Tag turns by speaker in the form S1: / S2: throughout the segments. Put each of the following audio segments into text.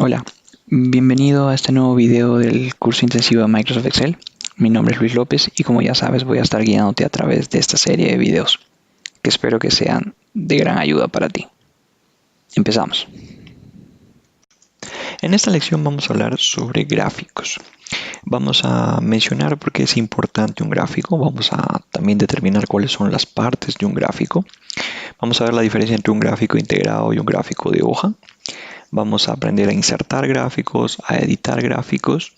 S1: Hola, bienvenido a este nuevo video del curso intensivo de Microsoft Excel. Mi nombre es Luis López y como ya sabes voy a estar guiándote a través de esta serie de videos que espero que sean de gran ayuda para ti. Empezamos. En esta lección vamos a hablar sobre gráficos. Vamos a mencionar por qué es importante un gráfico. Vamos a también determinar cuáles son las partes de un gráfico. Vamos a ver la diferencia entre un gráfico integrado y un gráfico de hoja. Vamos a aprender a insertar gráficos, a editar gráficos,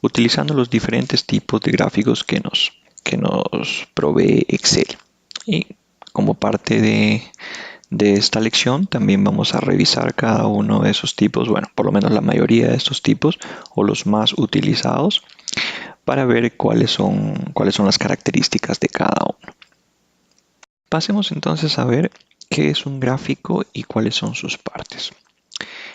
S1: utilizando los diferentes tipos de gráficos que nos provee Excel. Y como parte de esta lección también vamos a revisar cada uno de esos tipos, bueno, por lo menos la mayoría de estos tipos o los más utilizados para ver cuáles son las características de cada uno. Pasemos entonces a ver qué es un gráfico y cuáles son sus partes.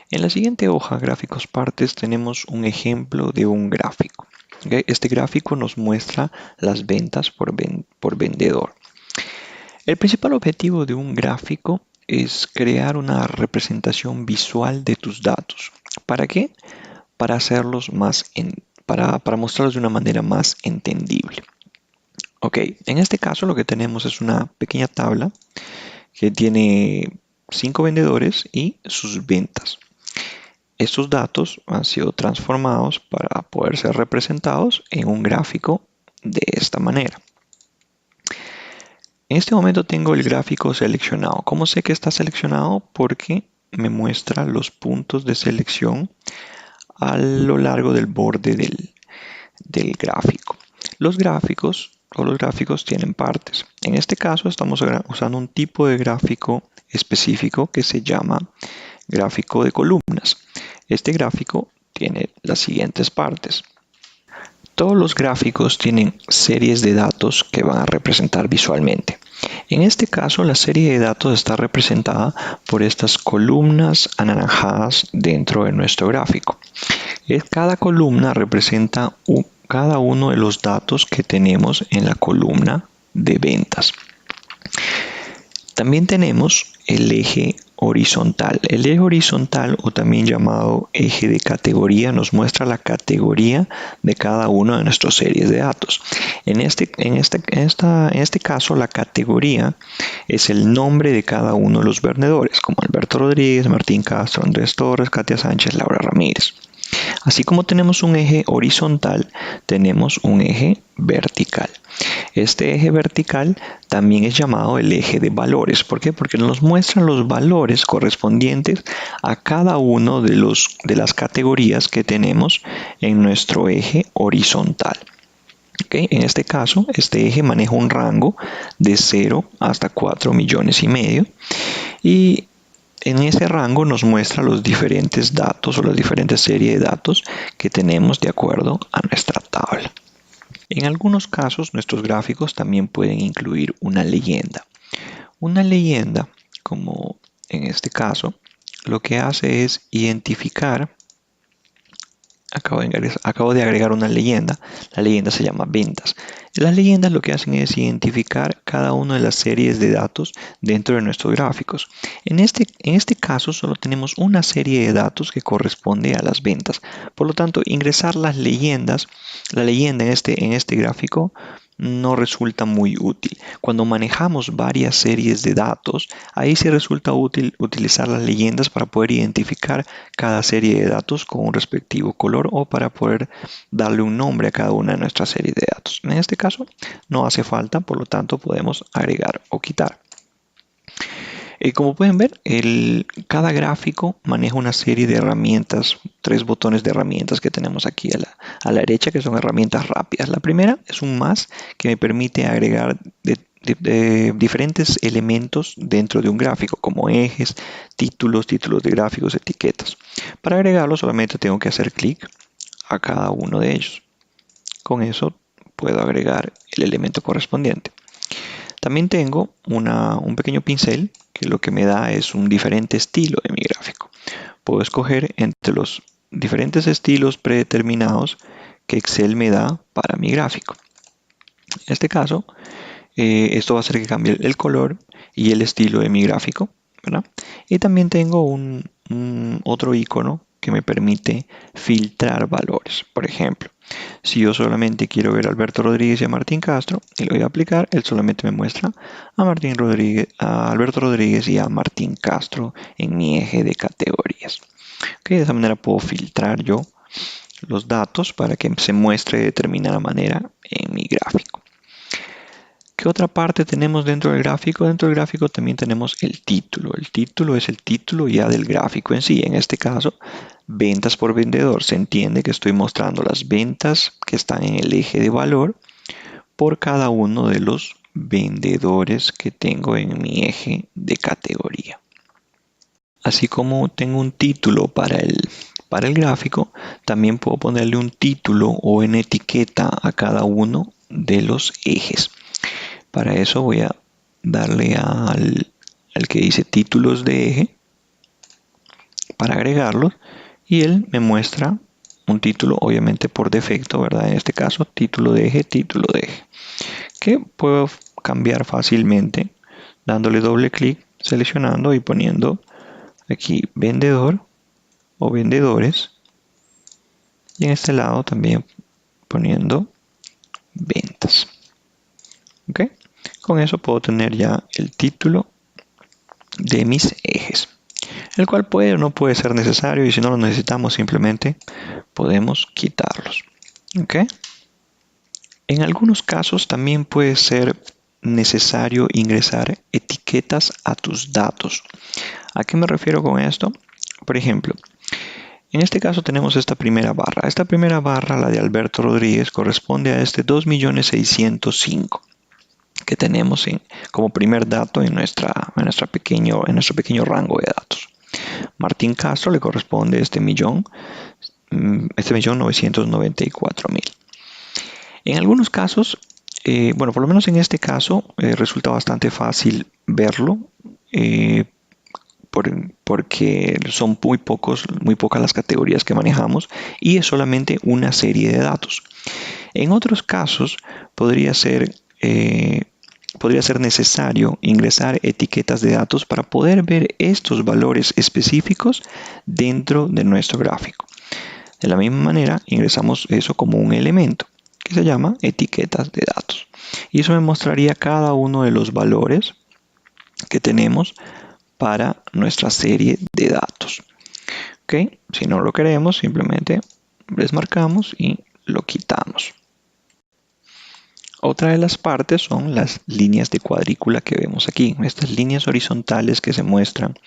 S1: En la siguiente hoja, gráficos partes, tenemos un ejemplo de un gráfico. ¿Okay? Este gráfico nos muestra las ventas por vendedor. El principal objetivo de un gráfico es crear una representación visual de tus datos. ¿Para qué? Para hacerlos para mostrarlos de una manera más entendible. Ok, en este caso lo que tenemos es una pequeña tabla que tiene 5 vendedores y sus ventas. Estos datos han sido transformados para poder ser representados en un gráfico de esta manera. En este momento tengo el gráfico seleccionado. ¿Cómo sé que está seleccionado? Porque me muestra los puntos de selección a lo largo del borde del gráfico. Los gráficos tienen partes. En este caso estamos usando un tipo de gráfico específico que se llama gráfico de columnas. Este gráfico tiene las siguientes partes. Todos los gráficos tienen series de datos que van a representar visualmente. En este caso, la serie de datos está representada por estas columnas anaranjadas dentro de nuestro gráfico. Cada columna representa cada uno de los datos que tenemos en la columna de ventas. También tenemos el eje horizontal. El eje horizontal, o también llamado eje de categoría, nos muestra la categoría de cada una de nuestras series de datos. En este caso, la categoría es el nombre de cada uno de los vendedores, como Alberto Rodríguez, Martín Castro, Andrés Torres, Katia Sánchez, Laura Ramírez. Así como tenemos un eje horizontal, tenemos un eje vertical. Este eje vertical también es llamado el eje de valores. ¿Por qué? Porque nos muestran los valores correspondientes a cada uno de las categorías que tenemos en nuestro eje horizontal. ¿Okay? En este caso, este eje maneja un rango de 0 hasta 4,5 millones y en ese rango nos muestra los diferentes datos o las diferentes series de datos que tenemos de acuerdo a nuestra tabla. En algunos casos, nuestros gráficos también pueden incluir una leyenda. Una leyenda, como en este caso, lo que hace es identificar. Acabo de agregar una leyenda. La leyenda se llama ventas. Las leyendas lo que hacen es identificar cada una de las series de datos dentro de nuestros gráficos. En este caso solo tenemos una serie de datos que corresponde a las ventas. Por lo tanto, ingresar la leyenda en este gráfico no resulta muy útil. Cuando manejamos varias series de datos, ahí sí resulta útil utilizar las leyendas para poder identificar cada serie de datos con un respectivo color o para poder darle un nombre a cada una de nuestras series de datos. En este caso no hace falta, por lo tanto podemos agregar o quitar. Como pueden ver, cada gráfico maneja una serie de herramientas, 3 botones de herramientas que tenemos aquí a la derecha, que son herramientas rápidas. La primera es un más que me permite agregar diferentes elementos dentro de un gráfico, como ejes, títulos de gráficos, etiquetas. Para agregarlo solamente tengo que hacer clic a cada uno de ellos. Con eso puedo agregar el elemento correspondiente. También tengo un pequeño pincel que lo que me da es un diferente estilo de mi gráfico. Puedo escoger entre los diferentes estilos predeterminados que Excel me da para mi gráfico. En este caso, esto va a hacer que cambie el color y el estilo de mi gráfico, ¿verdad? Y también tengo otro icono que me permite filtrar valores. Por ejemplo, si yo solamente quiero ver a Alberto Rodríguez y a Martín Castro y lo voy a aplicar, él solamente me muestra a Alberto Rodríguez y a Martín Castro en mi eje de categorías. De esa manera puedo filtrar yo los datos para que se muestre de determinada manera en mi gráfico. ¿Qué otra parte tenemos dentro del gráfico? Dentro del gráfico también tenemos el título. El título es el título ya del gráfico en sí. En este caso, ventas por vendedor. Se entiende que estoy mostrando las ventas que están en el eje de valor por cada uno de los vendedores que tengo en mi eje de categoría. Así como tengo un título para el gráfico, también puedo ponerle un título o una etiqueta a cada uno de los ejes. Para eso voy a darle al que dice títulos de eje para agregarlos y él me muestra un título, obviamente por defecto, ¿verdad? En este caso, título de eje, que puedo cambiar fácilmente dándole doble clic, seleccionando y poniendo aquí vendedor o vendedores, y en este lado también poniendo ventas. ¿Ok? Con eso puedo tener ya el título de mis ejes, el cual puede o no puede ser necesario, y si no lo necesitamos simplemente podemos quitarlos. ¿Ok? En algunos casos también puede ser necesario ingresar etiquetas a tus datos. ¿A qué me refiero con esto? Por ejemplo, en este caso tenemos esta primera barra. Esta primera barra, la de Alberto Rodríguez, corresponde a este 2.605.000 que tenemos como primer dato en nuestro pequeño rango de datos. Martín Castro le corresponde este 1.994.000. En algunos casos, bueno, por lo menos en este caso, resulta bastante fácil verlo, porque son muy pocas las categorías que manejamos y es solamente una serie de datos. En otros casos podría ser necesario ingresar etiquetas de datos para poder ver estos valores específicos dentro de nuestro gráfico. De la misma manera, ingresamos eso como un elemento que se llama etiquetas de datos. Y eso me mostraría cada uno de los valores que tenemos para nuestra serie de datos. ¿Okay? Si no lo queremos, simplemente desmarcamos y lo quitamos. Otra de las partes son las líneas de cuadrícula que vemos aquí. Estas líneas horizontales que se muestran,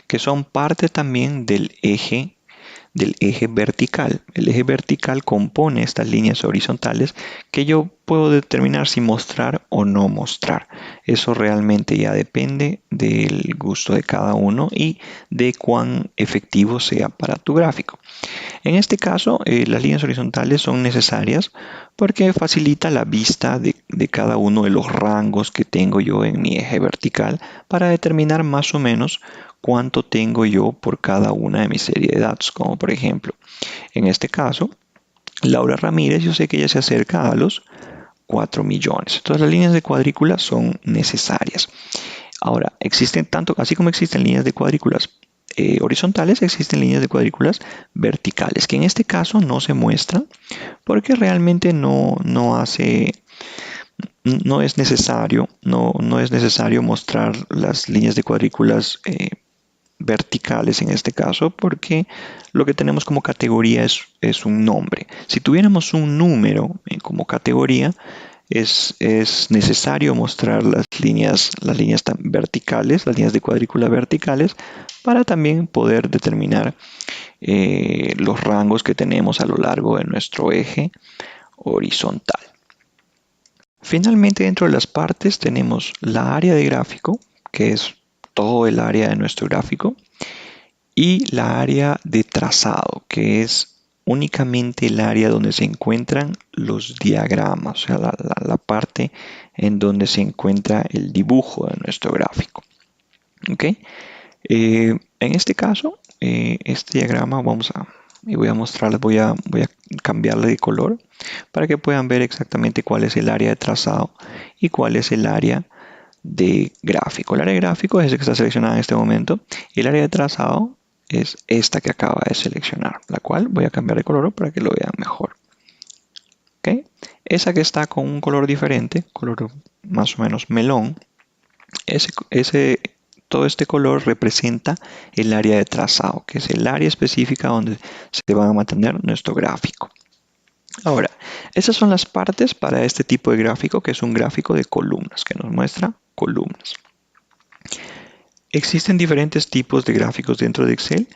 S1: que son parte también del eje vertical. El eje vertical compone estas líneas horizontales que yo puedo determinar si mostrar o no mostrar. Eso realmente ya depende del gusto de cada uno y de cuán efectivo sea para tu gráfico. En este caso, las líneas horizontales son necesarias porque facilita la vista de cada uno de los rangos que tengo yo en mi eje vertical para determinar más o menos cuánto tengo yo por cada una de mis series de datos. Como por ejemplo, en este caso, Laura Ramírez, yo sé que ella se acerca a los 4 millones. Entonces las líneas de cuadrícula son necesarias. Ahora, así como existen líneas de cuadrículas horizontales, existen líneas de cuadrículas verticales, que en este caso no se muestran porque realmente no es necesario mostrar las líneas de cuadrículas verticales en este caso, porque lo que tenemos como categoría es un nombre. Si tuviéramos un número como categoría, es necesario mostrar las líneas verticales, las líneas de cuadrícula verticales, para también poder determinar los rangos que tenemos a lo largo de nuestro eje horizontal. Finalmente, dentro de las partes tenemos la área de gráfico, que es todo el área de nuestro gráfico, y la área de trazado, que es únicamente el área donde se encuentran los diagramas, o sea, la parte en donde se encuentra el dibujo de nuestro gráfico. ¿Okay? En este caso, este diagrama voy a cambiarle de color para que puedan ver exactamente cuál es el área de trazado y cuál es el área de gráfico. El área de gráfico es el que está seleccionado en este momento. El área de trazado es esta que acaba de seleccionar, la cual voy a cambiar de color para que lo vean mejor. ¿Okay? Esa que está con un color diferente, color más o menos melón, todo este color representa el área de trazado, que es el área específica donde se va a mantener nuestro gráfico. Ahora, esas son las partes para este tipo de gráfico, que es un gráfico de columnas, que nos muestra columnas. Existen diferentes tipos de gráficos dentro de Excel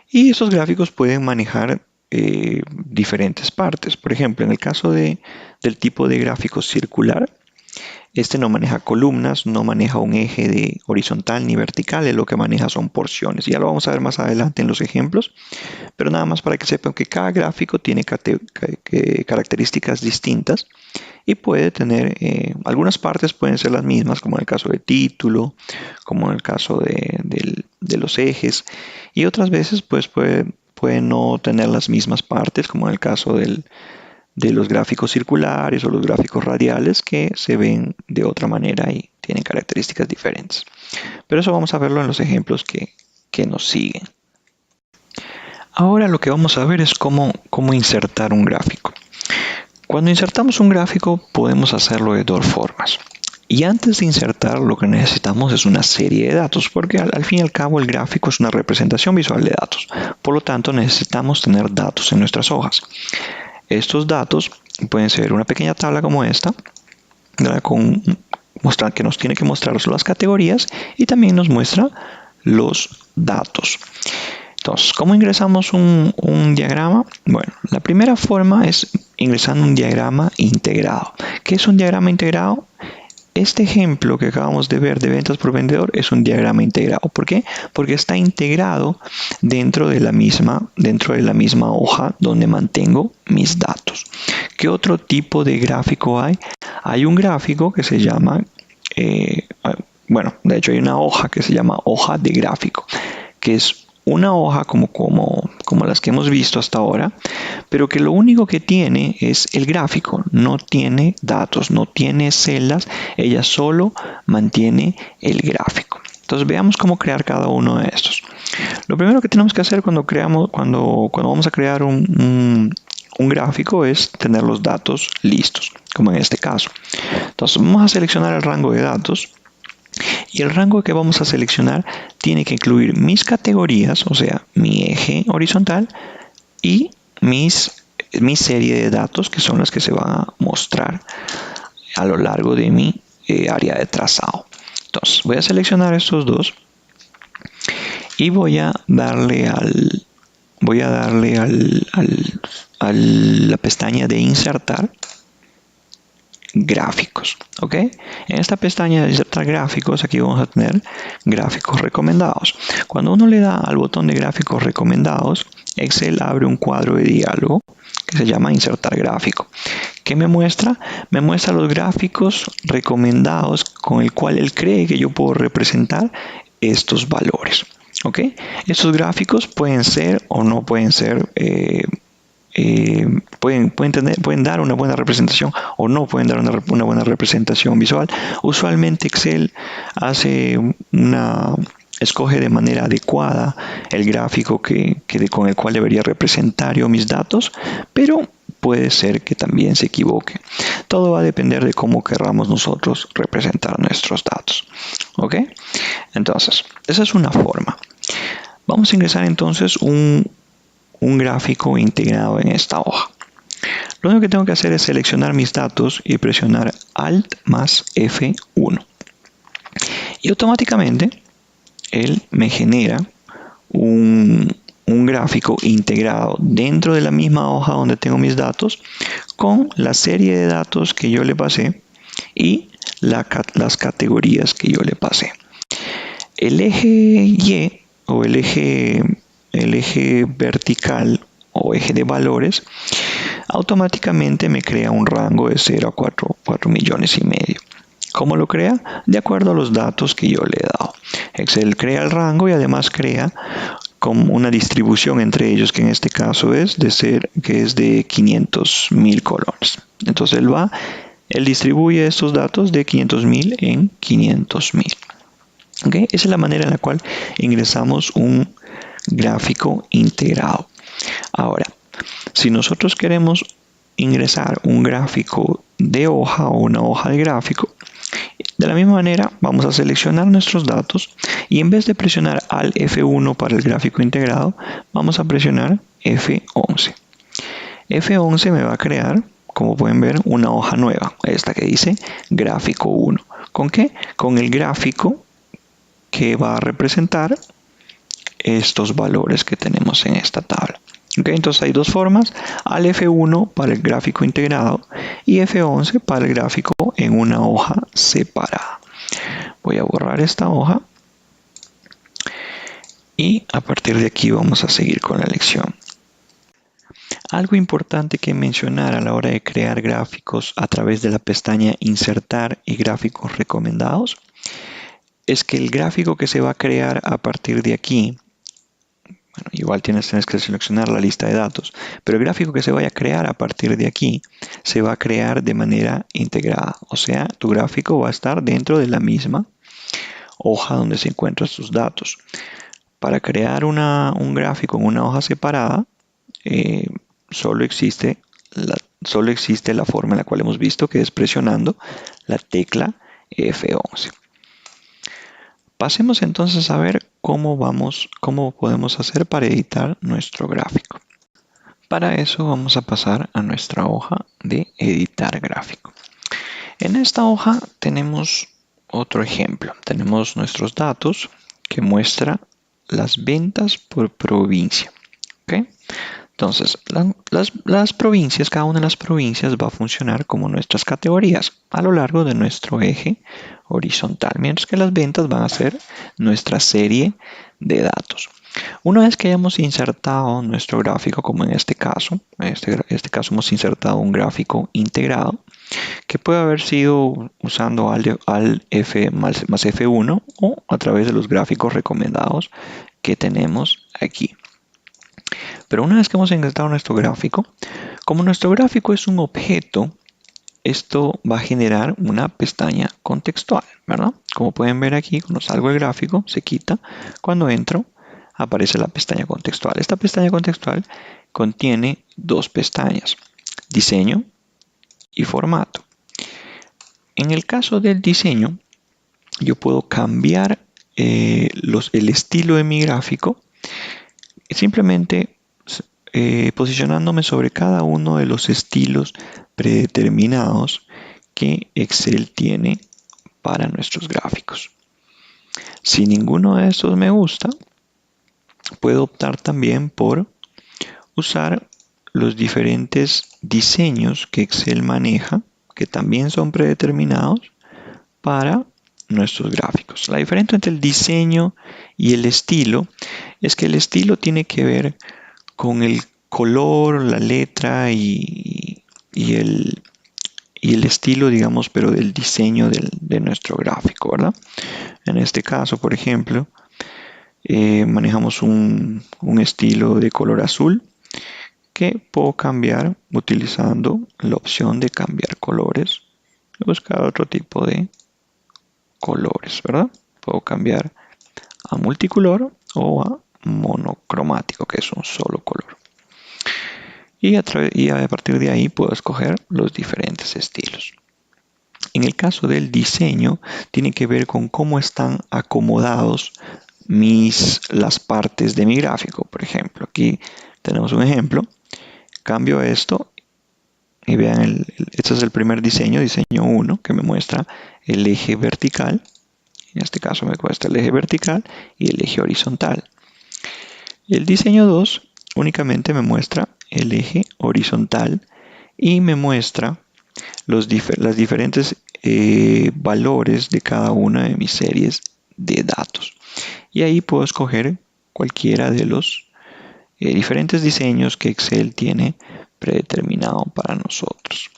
S1: y esos gráficos pueden manejar diferentes partes. Por ejemplo, en el caso del tipo de gráfico circular, este no maneja columnas, no maneja un eje de horizontal ni vertical, lo que maneja son porciones. Ya lo vamos a ver más adelante en los ejemplos, pero nada más para que sepan que cada gráfico tiene características distintas y puede tener, algunas partes pueden ser las mismas, como en el caso de título, como en el caso de los ejes, y otras veces pues puede no tener las mismas partes, como en el caso de los gráficos circulares o los gráficos radiales, que se ven de otra manera y tienen características diferentes. Pero eso vamos a verlo en los ejemplos que nos siguen. Ahora lo que vamos a ver es cómo insertar un gráfico. Cuando insertamos un gráfico podemos hacerlo de dos formas. Y antes de insertar, lo que necesitamos es una serie de datos, porque al fin y al cabo el gráfico es una representación visual de datos. Por lo tanto, necesitamos tener datos en nuestras hojas. Estos datos pueden ser una pequeña tabla como esta, que nos tiene que mostrar las categorías y también nos muestra los datos. Entonces, ¿cómo ingresamos un diagrama? Bueno, la primera forma es ingresando un diagrama integrado. ¿Qué es un diagrama integrado? Este ejemplo que acabamos de ver de ventas por vendedor es un diagrama integrado. ¿Por qué? Porque está integrado dentro de la misma hoja donde mantengo mis datos. ¿Qué otro tipo de gráfico hay? Hay un gráfico que se llama, de hecho hay una hoja que se llama hoja de gráfico, que es una hoja como las que hemos visto hasta ahora, pero que lo único que tiene es el gráfico, no tiene datos, no tiene celdas, ella solo mantiene el gráfico. Entonces veamos cómo crear cada uno de estos. Lo primero que tenemos que hacer cuando vamos a crear un gráfico es tener los datos listos, como en este caso. Entonces vamos a seleccionar el rango de datos. Y el rango que vamos a seleccionar tiene que incluir mis categorías, o sea, mi eje horizontal y mi serie de datos, que son las que se van a mostrar a lo largo de mi área de trazado. Entonces, voy a seleccionar estos dos y voy a darle a la pestaña de insertar gráficos, ¿ok? En esta pestaña de insertar gráficos, aquí vamos a tener gráficos recomendados. Cuando uno le da al botón de gráficos recomendados, Excel abre un cuadro de diálogo que se llama insertar gráfico. ¿Qué me muestra? Me muestra los gráficos recomendados con el cual él cree que yo puedo representar estos valores, ¿ok? Estos gráficos pueden ser o no pueden ser pueden dar una buena representación o no pueden dar una buena representación visual. Usualmente Excel escoge de manera adecuada el gráfico con el cual debería representar yo mis datos, pero puede ser que también se equivoque. Todo va a depender de cómo querramos nosotros representar nuestros datos. ¿Ok? Entonces, esa es una forma. Vamos a ingresar entonces un gráfico integrado en esta hoja. Lo único que tengo que hacer es seleccionar mis datos y presionar Alt más F1. Y automáticamente él me genera un gráfico integrado dentro de la misma hoja donde tengo mis datos con la serie de datos que yo le pasé y las categorías que yo le pasé. El eje Y o el eje vertical o eje de valores automáticamente me crea un rango de 0 a 4 millones y medio. ¿Cómo lo crea? De acuerdo a los datos que yo le he dado. Excel crea el rango y además crea como una distribución entre ellos, que en este caso es de 500,000 colones. Entonces él distribuye estos datos de 500,000 en 500,000. ¿Okay? Esa es la manera en la cual ingresamos un gráfico integrado. Ahora, si nosotros queremos ingresar un gráfico de hoja o una hoja de gráfico, de la misma manera vamos a seleccionar nuestros datos y en vez de presionar Alt F1 para el gráfico integrado, vamos a presionar F11. F11 me va a crear, como pueden ver, una hoja nueva, esta que dice gráfico 1. ¿Con qué? Con el gráfico que va a representar estos valores que tenemos en esta tabla. Okay, entonces hay dos formas, Alt F1 para el gráfico integrado y F11 para el gráfico en una hoja separada. Voy a borrar esta hoja y a partir de aquí vamos a seguir con la lección. Algo importante que mencionar a la hora de crear gráficos a través de la pestaña Insertar y Gráficos Recomendados es que el gráfico que se va a crear a partir de aquí, bueno, igual tienes que seleccionar la lista de datos, pero el gráfico que se vaya a crear a partir de aquí se va a crear de manera integrada. O sea, tu gráfico va a estar dentro de la misma hoja donde se encuentran tus datos. Para crear un gráfico en una hoja separada, solo existe la forma en la cual hemos visto, que es presionando la tecla F11. Pasemos entonces a ver cómo podemos hacer para editar nuestro gráfico. Para eso vamos a pasar a nuestra hoja de editar gráfico. En esta hoja tenemos otro ejemplo. Tenemos nuestros datos que muestra las ventas por provincia. ¿Okay? Entonces, las provincias, cada una de las provincias va a funcionar como nuestras categorías a lo largo de nuestro eje horizontal, mientras que las ventas van a ser nuestra serie de datos. Una vez que hayamos insertado nuestro gráfico, como en este caso, hemos insertado un gráfico integrado, que puede haber sido usando Alt F más F1 o a través de los gráficos recomendados que tenemos aquí. Pero una vez que hemos insertado nuestro gráfico, como nuestro gráfico es un objeto, esto va a generar una pestaña contextual, ¿verdad? Como pueden ver aquí, cuando salgo del gráfico, se quita. Cuando entro, aparece la pestaña contextual. Esta pestaña contextual contiene dos pestañas, diseño y formato. En el caso del diseño, yo puedo cambiar el estilo de mi gráfico simplemente posicionándome sobre cada uno de los estilos predeterminados que Excel tiene para nuestros gráficos. Si ninguno de estos me gusta, puedo optar también por usar los diferentes diseños que Excel maneja, que también son predeterminados para nuestros gráficos. La diferencia entre el diseño y el estilo es que el estilo tiene que ver con el color, la letra y el estilo, digamos, pero del diseño de nuestro gráfico, ¿verdad? En este caso, por ejemplo, manejamos un estilo de color azul que puedo cambiar utilizando la opción de cambiar colores, buscar otro tipo de colores, ¿verdad? Puedo cambiar a multicolor o a monocromático, que es un solo color. Y a partir de ahí puedo escoger los diferentes estilos. En el caso del diseño, tiene que ver con cómo están acomodados las partes de mi gráfico. Por ejemplo, aquí tenemos un ejemplo. Cambio esto y vean, este es el primer diseño 1, que me muestra el eje vertical. En este caso me muestra el eje vertical y el eje horizontal. El diseño 2 únicamente me muestra el eje horizontal y me muestra los diferentes valores de cada una de mis series de datos. Y ahí puedo escoger cualquiera de los diferentes diseños que Excel tiene predeterminado para nosotros.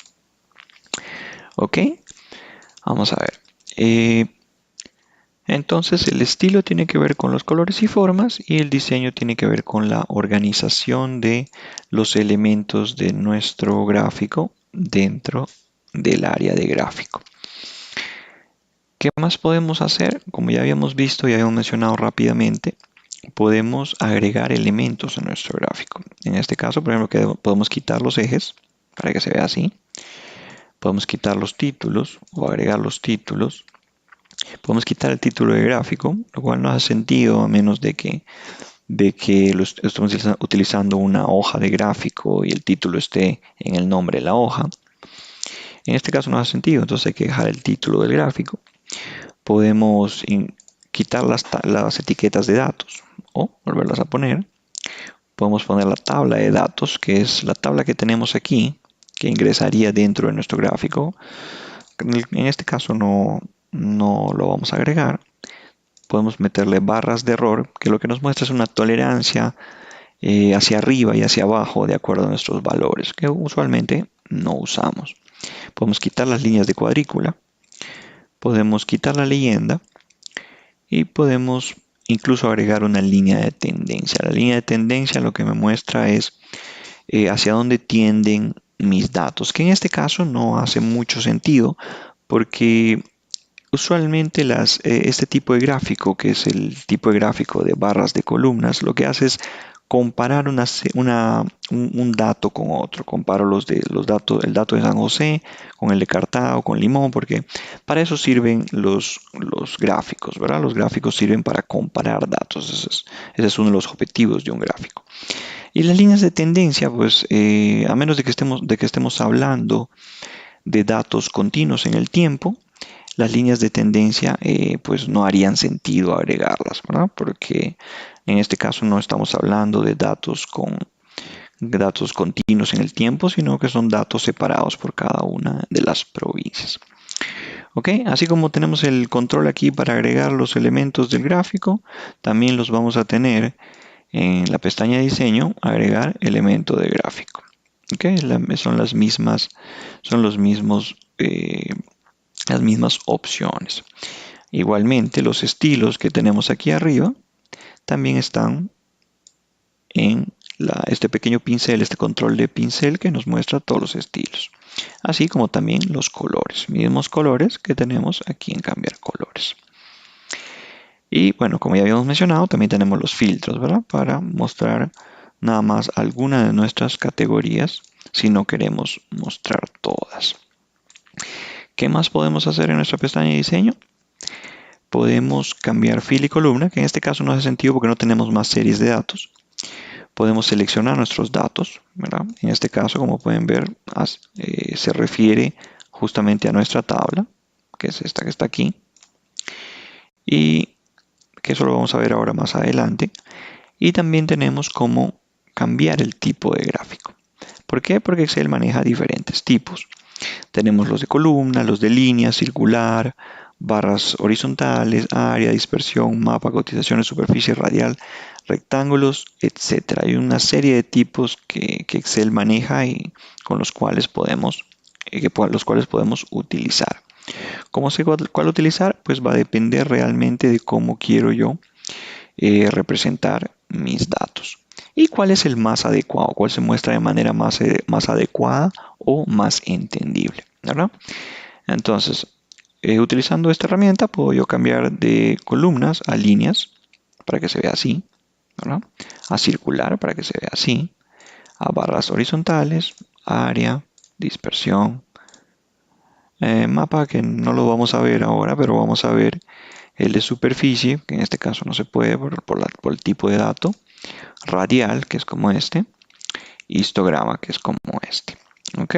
S1: Ok, vamos a ver. Entonces el estilo tiene que ver con los colores y formas y el diseño tiene que ver con la organización de los elementos de nuestro gráfico dentro del área de gráfico. ¿Qué más podemos hacer? Como ya habíamos visto y habíamos mencionado rápidamente, podemos agregar elementos a nuestro gráfico. En este caso, por ejemplo, que podemos quitar los ejes para que se vea así. Podemos quitar los títulos o agregar los títulos. Podemos quitar el título de gráfico, lo cual no hace sentido a menos de que estemos utilizando una hoja de gráfico y el título esté en el nombre de la hoja. En este caso no hace sentido, entonces hay que dejar el título del gráfico. Podemos quitar las etiquetas de datos o volverlas a poner. Podemos poner la tabla de datos, que es la tabla que tenemos aquí, que ingresaría dentro de nuestro gráfico. En este caso no lo vamos a agregar. Podemos meterle barras de error, que lo que nos muestra es una tolerancia hacia arriba y hacia abajo de acuerdo a nuestros valores, que usualmente no usamos. Podemos quitar las líneas de cuadrícula, podemos quitar la leyenda y podemos incluso agregar una línea de tendencia. La línea de tendencia lo que me muestra es hacia dónde tienden mis datos, que en este caso no hace mucho sentido porque usualmente este tipo de gráfico, que es el tipo de gráfico de barras de columnas, lo que hace es comparar un dato con otro. Comparo el dato de San José con el de Cartago, con Limón, porque para eso sirven los gráficos, ¿verdad? Los gráficos sirven para comparar datos. Ese es uno de los objetivos de un gráfico. Y las líneas de tendencia, pues, a menos de que estemos hablando de datos continuos en el tiempo, las líneas de tendencia pues no harían sentido agregarlas, ¿verdad? Porque en este caso no estamos hablando de datos continuos en el tiempo, sino que son datos separados por cada una de las provincias. ¿Ok? Así como tenemos el control aquí para agregar los elementos del gráfico, también los vamos a tener en la pestaña de diseño, agregar elemento de gráfico. ¿Ok? Son los mismas opciones. Igualmente, los estilos que tenemos aquí arriba también están en este pequeño pincel, este control de pincel que nos muestra todos los estilos. Así como también los colores, mismos colores que tenemos aquí en cambiar colores. Y bueno, como ya habíamos mencionado, también tenemos los filtros, ¿verdad? Para mostrar nada más alguna de nuestras categorías si no queremos mostrar todas. ¿Qué más podemos hacer en nuestra pestaña de diseño? Podemos cambiar fila y columna, que en este caso no hace sentido porque no tenemos más series de datos. Podemos seleccionar nuestros datos, ¿verdad? En este caso, como pueden ver, se refiere justamente a nuestra tabla, que es esta que está aquí. Y que eso lo vamos a ver ahora más adelante. Y también tenemos cómo cambiar el tipo de gráfico. ¿Por qué? Porque Excel maneja diferentes tipos. Tenemos los de columna, los de línea, circular, barras horizontales, área, dispersión, mapa, cotizaciones, superficie, radial, rectángulos, etc. Hay una serie de tipos que Excel maneja y con los cuales podemos utilizar. ¿Cómo sé cuál utilizar? Pues va a depender realmente de cómo quiero yo representar mis datos. ¿Y cuál es el más adecuado? ¿Cuál se muestra de manera más adecuada o más entendible? ¿Verdad? Entonces, utilizando esta herramienta puedo yo cambiar de columnas a líneas para que se vea así, ¿verdad? A circular para que se vea así, a barras horizontales, área, dispersión, mapa que no lo vamos a ver ahora, pero vamos a ver el de superficie, que en este caso no se puede por el tipo de dato, radial, que es como este, histograma, que es como este. ¿Ok?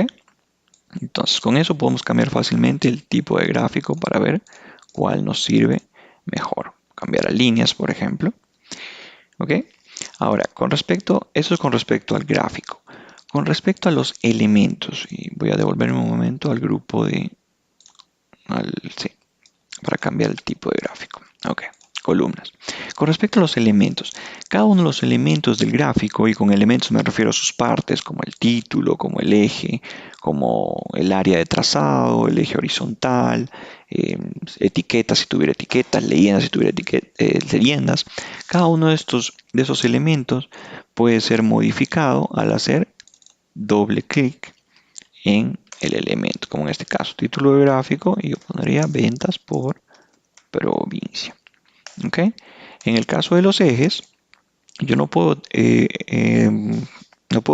S1: Entonces, con eso podemos cambiar fácilmente el tipo de gráfico para ver cuál nos sirve mejor. Cambiar a líneas, por ejemplo. ¿Ok? Ahora, eso es con respecto al gráfico. Con respecto a los elementos, y voy a devolverme un momento al grupo para cambiar el tipo de gráfico. Ok, columnas. Con respecto a los elementos, cada uno de los elementos del gráfico, y con elementos me refiero a sus partes, como el título, como el eje, como el área de trazado, el eje horizontal, etiquetas si tuviera etiquetas, leyendas si tuviera leyendas, cada uno de esos elementos puede ser modificado al hacer doble clic en el elemento, como en este caso, título de gráfico, y yo pondría ventas por provincia. ¿Ok? En el caso de los ejes, Yo no puedo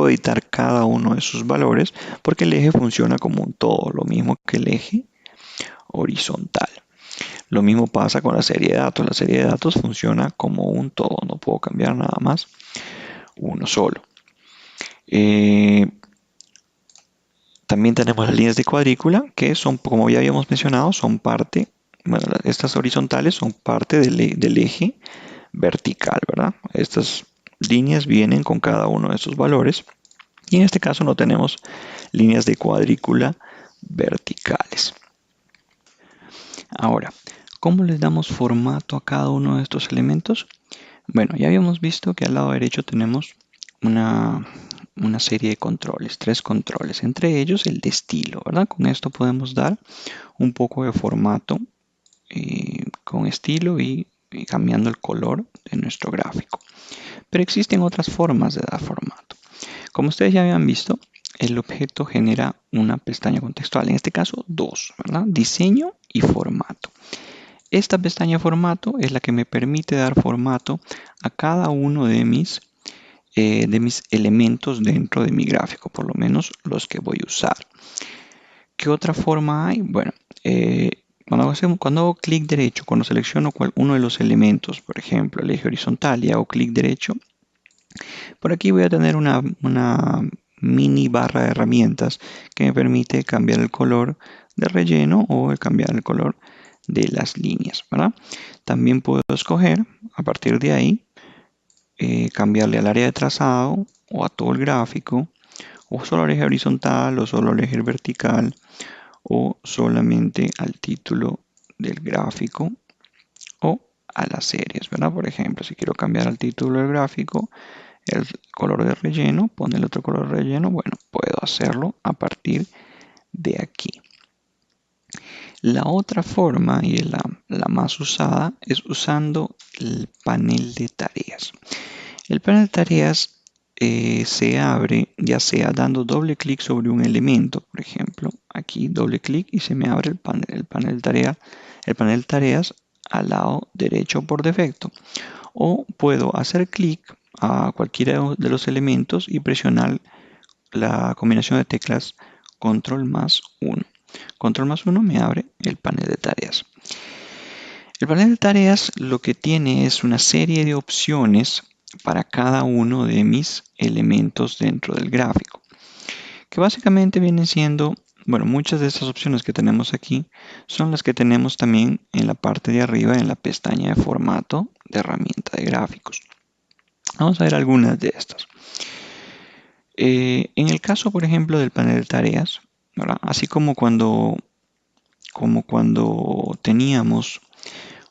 S1: editar cada uno de sus valores porque el eje funciona como un todo, lo mismo que el eje horizontal. Lo mismo pasa con la serie de datos. La serie de datos funciona como un todo, no puedo cambiar nada más uno solo. Eh, También tenemos las líneas de cuadrícula que son, como ya habíamos mencionado, son parte, bueno, estas horizontales son parte del eje vertical, ¿verdad? Estas líneas vienen con cada uno de esos valores y en este caso no tenemos líneas de cuadrícula verticales. Ahora, ¿cómo les damos formato a cada uno de estos elementos? Bueno, ya habíamos visto que al lado derecho tenemos una, una serie de controles, tres controles, entre ellos el de estilo, ¿verdad? Con esto podemos dar un poco de formato con estilo y cambiando el color de nuestro gráfico. Pero existen otras formas de dar formato. Como ustedes ya habían visto, el objeto genera una pestaña contextual, en este caso dos, ¿verdad? Diseño y formato. Esta pestaña formato es la que me permite dar formato a cada uno de mis elementos dentro de mi gráfico, por lo menos los que voy a usar. ¿Qué otra forma hay? Bueno, cuando hago clic derecho, cuando selecciono uno de los elementos, por ejemplo, el eje horizontal y hago clic derecho, por aquí voy a tener una mini barra de herramientas que me permite cambiar el color de relleno o cambiar el color de las líneas, ¿verdad? También puedo escoger a partir de ahí cambiarle al área de trazado o a todo el gráfico o solo al eje horizontal o solo al eje vertical o solamente al título del gráfico o a las series, ¿verdad? Por ejemplo, si quiero cambiar al título del gráfico, el color de relleno, poner el otro color de relleno, bueno, puedo hacerlo a partir de aquí. La otra forma y la más usada es usando el panel de tareas. El panel de tareas se abre ya sea dando doble clic sobre un elemento, por ejemplo, aquí doble clic y se me abre el panel de tareas al lado derecho por defecto. O puedo hacer clic a cualquiera de los elementos y presionar la combinación de teclas control más 1. Control más 1 me abre el panel de tareas. El panel de tareas lo que tiene es una serie de opciones para cada uno de mis elementos dentro del gráfico, que básicamente vienen siendo, bueno, muchas de estas opciones que tenemos aquí son las que tenemos también en la parte de arriba en la pestaña de formato de herramienta de gráficos. Vamos a ver algunas de estas. En el caso, por ejemplo, del panel de tareas, ¿verdad? Así como cuando teníamos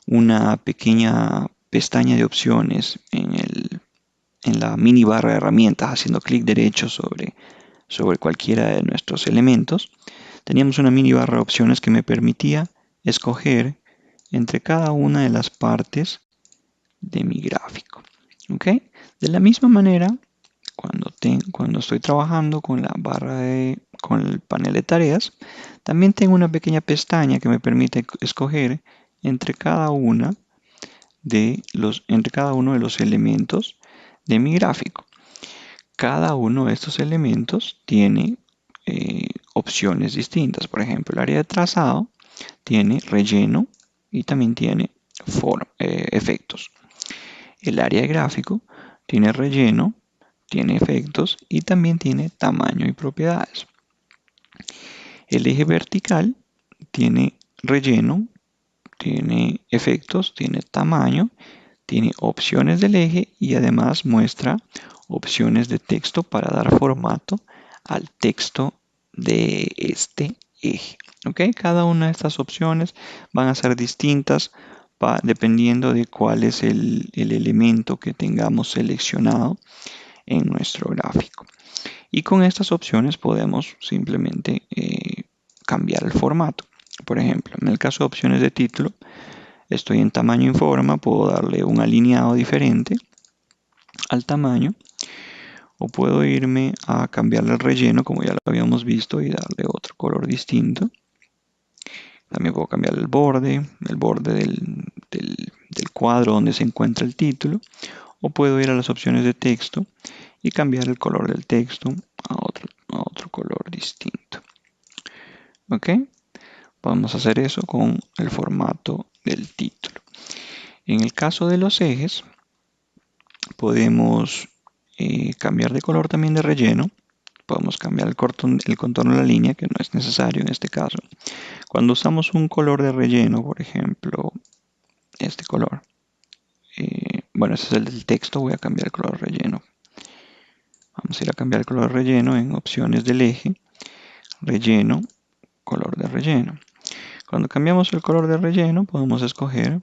S1: una pequeña pestaña de opciones en la mini barra de herramientas, haciendo clic derecho sobre cualquiera de nuestros elementos, teníamos una mini barra de opciones que me permitía escoger entre cada una de las partes de mi gráfico. ¿Ok? De la misma manera, cuando estoy trabajando con con el panel de tareas, también tengo una pequeña pestaña que me permite escoger entre entre cada uno de los elementos de mi gráfico. Cada uno de estos elementos tiene opciones distintas. Por ejemplo, el área de trazado tiene relleno y también tiene efectos. El área de gráfico tiene relleno, tiene efectos y también tiene tamaño y propiedades. El eje vertical tiene relleno, tiene efectos, tiene tamaño, tiene opciones del eje y además muestra opciones de texto para dar formato al texto de este eje. ¿Ok? Cada una de estas opciones van a ser distintas dependiendo de cuál es el elemento que tengamos seleccionado en nuestro gráfico. Y con estas opciones podemos simplemente cambiar el formato. Por ejemplo, en el caso de opciones de título, estoy en tamaño y forma, puedo darle un alineado diferente al tamaño o puedo irme a cambiarle el relleno como ya lo habíamos visto y darle otro color distinto. También puedo cambiar el borde del cuadro donde se encuentra el título o puedo ir a las opciones de texto y cambiar el color del texto a otro color distinto. ¿Ok? Podemos hacer eso con el formato del título. En el caso de los ejes, podemos cambiar de color también de relleno. Podemos cambiar el contorno de la línea, que no es necesario en este caso. Cuando usamos un color de relleno, por ejemplo, este color. Bueno, ese es el del texto, voy a cambiar el color relleno. Vamos a ir a cambiar el color relleno en opciones del eje, relleno, color de relleno. Cuando cambiamos el color de relleno, podemos escoger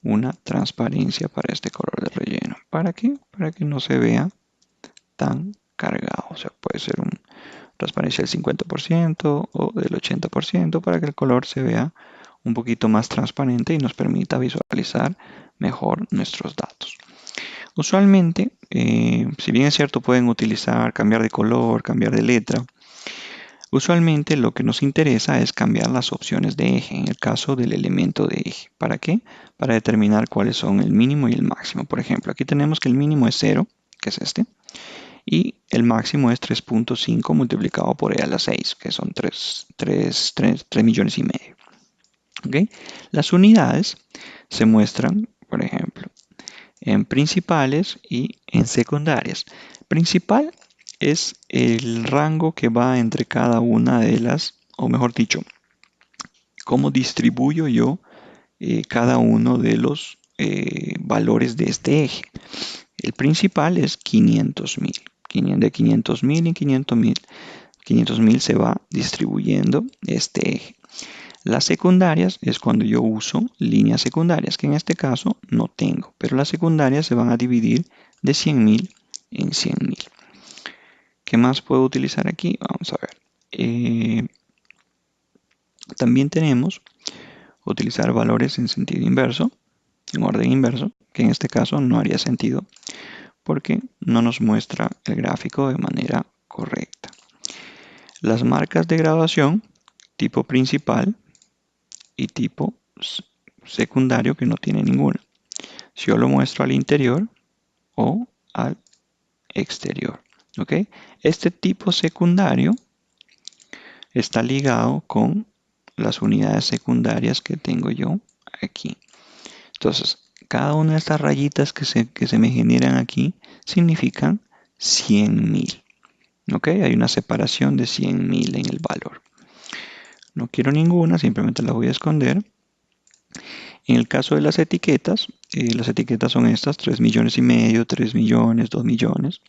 S1: una transparencia para este color de relleno. ¿Para qué? Para que no se vea tan cargado. O sea, puede ser una transparencia del 50% o del 80% para que el color se vea un poquito más transparente y nos permita visualizar mejor nuestros datos. Usualmente, si bien es cierto, pueden utilizar cambiar de color, cambiar de letra. Usualmente lo que nos interesa es cambiar las opciones de eje, en el caso del elemento de eje. ¿Para qué? Para determinar cuáles son el mínimo y el máximo. Por ejemplo, aquí tenemos que el mínimo es 0, que es este, y el máximo es 3.5 multiplicado por e a la 6, que son 3 millones y medio. ¿Okay? Las unidades se muestran, por ejemplo, en principales y en secundarias. Principal es el rango que va entre cada una de las, o mejor dicho, cómo distribuyo yo cada uno de los valores de este eje. El principal es 500.000. De 500.000 en 500.000. 500.000 se va distribuyendo este eje. Las secundarias es cuando yo uso líneas secundarias, que en este caso no tengo, pero las secundarias se van a dividir de 100.000 en 100.000. ¿Qué más puedo utilizar aquí? Vamos a ver. También tenemos utilizar valores en sentido inverso, en orden inverso, que en este caso no haría sentido porque no nos muestra el gráfico de manera correcta. Las marcas de graduación, tipo principal y tipo secundario, que no tiene ninguna. Si yo lo muestro al interior o al exterior. ¿Ok? Este tipo secundario está ligado con las unidades secundarias que tengo yo aquí. Entonces, cada una de estas rayitas que se me generan aquí significan 100.000. ¿Ok? Hay una separación de 100.000 en el valor. No quiero ninguna, simplemente la voy a esconder. En el caso de las etiquetas son estas, 3 millones y medio, 3 millones, 2 millones.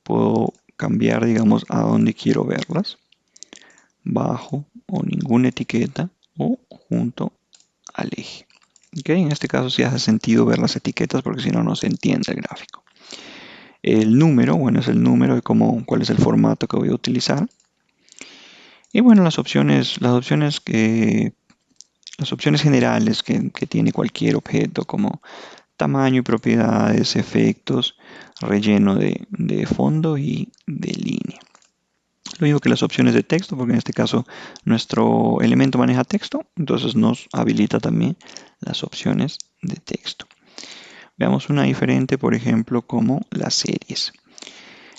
S1: Puedo cambiar, digamos, a dónde quiero verlas. Bajo o ninguna etiqueta o junto al eje. ¿Okay? En este caso sí hace sentido ver las etiquetas porque si no, no se entiende el gráfico. El número, bueno, es el número de cuál es el formato que voy a utilizar. Y bueno, las opciones generales que tiene cualquier objeto, como tamaño y propiedades, efectos, relleno de fondo y de línea. Lo mismo que las opciones de texto, porque en este caso nuestro elemento maneja texto, entonces nos habilita también las opciones de texto. Veamos una diferente, por ejemplo, como las series.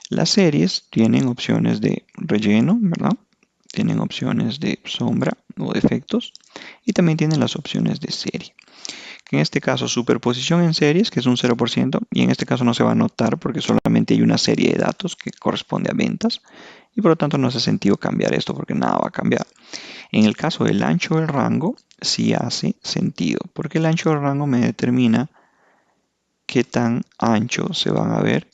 S1: Las series tienen opciones de relleno, ¿verdad? Tienen opciones de sombra o de efectos y también tienen las opciones de serie. Que en este caso superposición en series, que es un 0%, y en este caso no se va a notar porque solamente hay una serie de datos que corresponde a ventas y por lo tanto no hace sentido cambiar esto porque nada va a cambiar. En el caso del ancho del rango sí hace sentido porque el ancho del rango me determina qué tan ancho se van a ver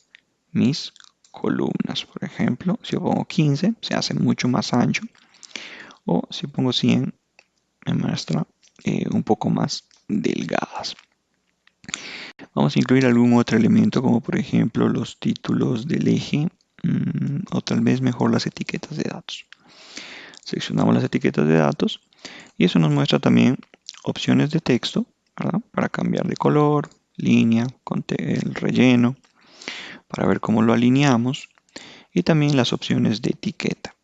S1: mis columnas. Por ejemplo, si yo pongo 15 se hace mucho más ancho o si pongo 100 me muestra un poco más delgadas. Vamos a incluir algún otro elemento como por ejemplo los títulos del eje o tal vez mejor las etiquetas de datos. Seleccionamos las etiquetas de datos y eso nos muestra también opciones de texto, ¿verdad? Para cambiar de color, línea, el relleno, para ver cómo lo alineamos y también las opciones de etiqueta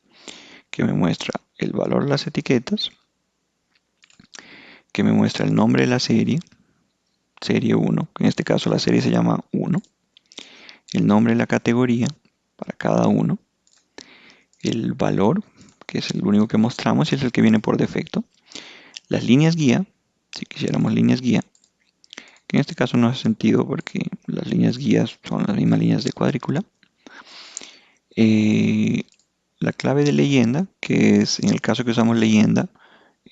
S1: que me muestra el valor de las etiquetas, que me muestra el nombre de la serie, serie 1, que en este caso la serie se llama 1, el nombre de la categoría para cada uno, el valor, que es el único que mostramos y es el que viene por defecto, las líneas guía, si quisiéramos líneas guía, que en este caso no hace sentido porque las líneas guías son las mismas líneas de cuadrícula, la clave de leyenda, que es en el caso que usamos leyenda,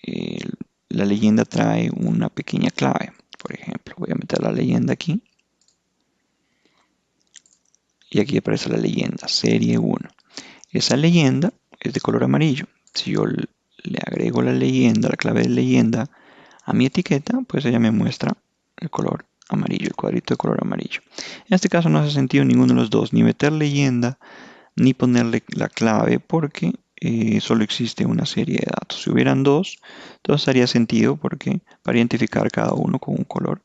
S1: eh, la leyenda trae una pequeña clave. Por ejemplo, voy a meter la leyenda aquí. Y aquí aparece la leyenda, serie 1. Esa leyenda es de color amarillo. Si yo le agrego la leyenda, la clave de leyenda a mi etiqueta, pues ella me muestra el color amarillo, el cuadrito de color amarillo. En este caso no hace sentido ninguno de los dos, ni meter leyenda, ni ponerle la clave, porque solo existe una serie de datos. Si hubieran dos, entonces haría sentido porque para identificar cada uno con un color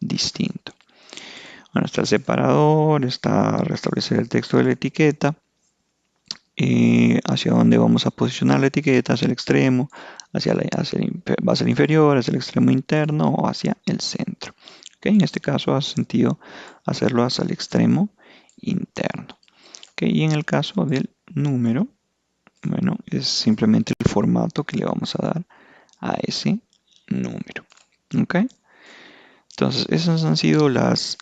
S1: distinto. Bueno, está el separador, está restablecer el texto de la etiqueta, hacia dónde vamos a posicionar la etiqueta, hacia el extremo, va a ser inferior, hacia el extremo interno o hacia el centro. ¿Okay? En este caso hace sentido hacerlo hacia el extremo interno. ¿Okay? Y en el caso del número, bueno, es simplemente el formato que le vamos a dar a ese número. ¿Okay? Entonces, esas han sido las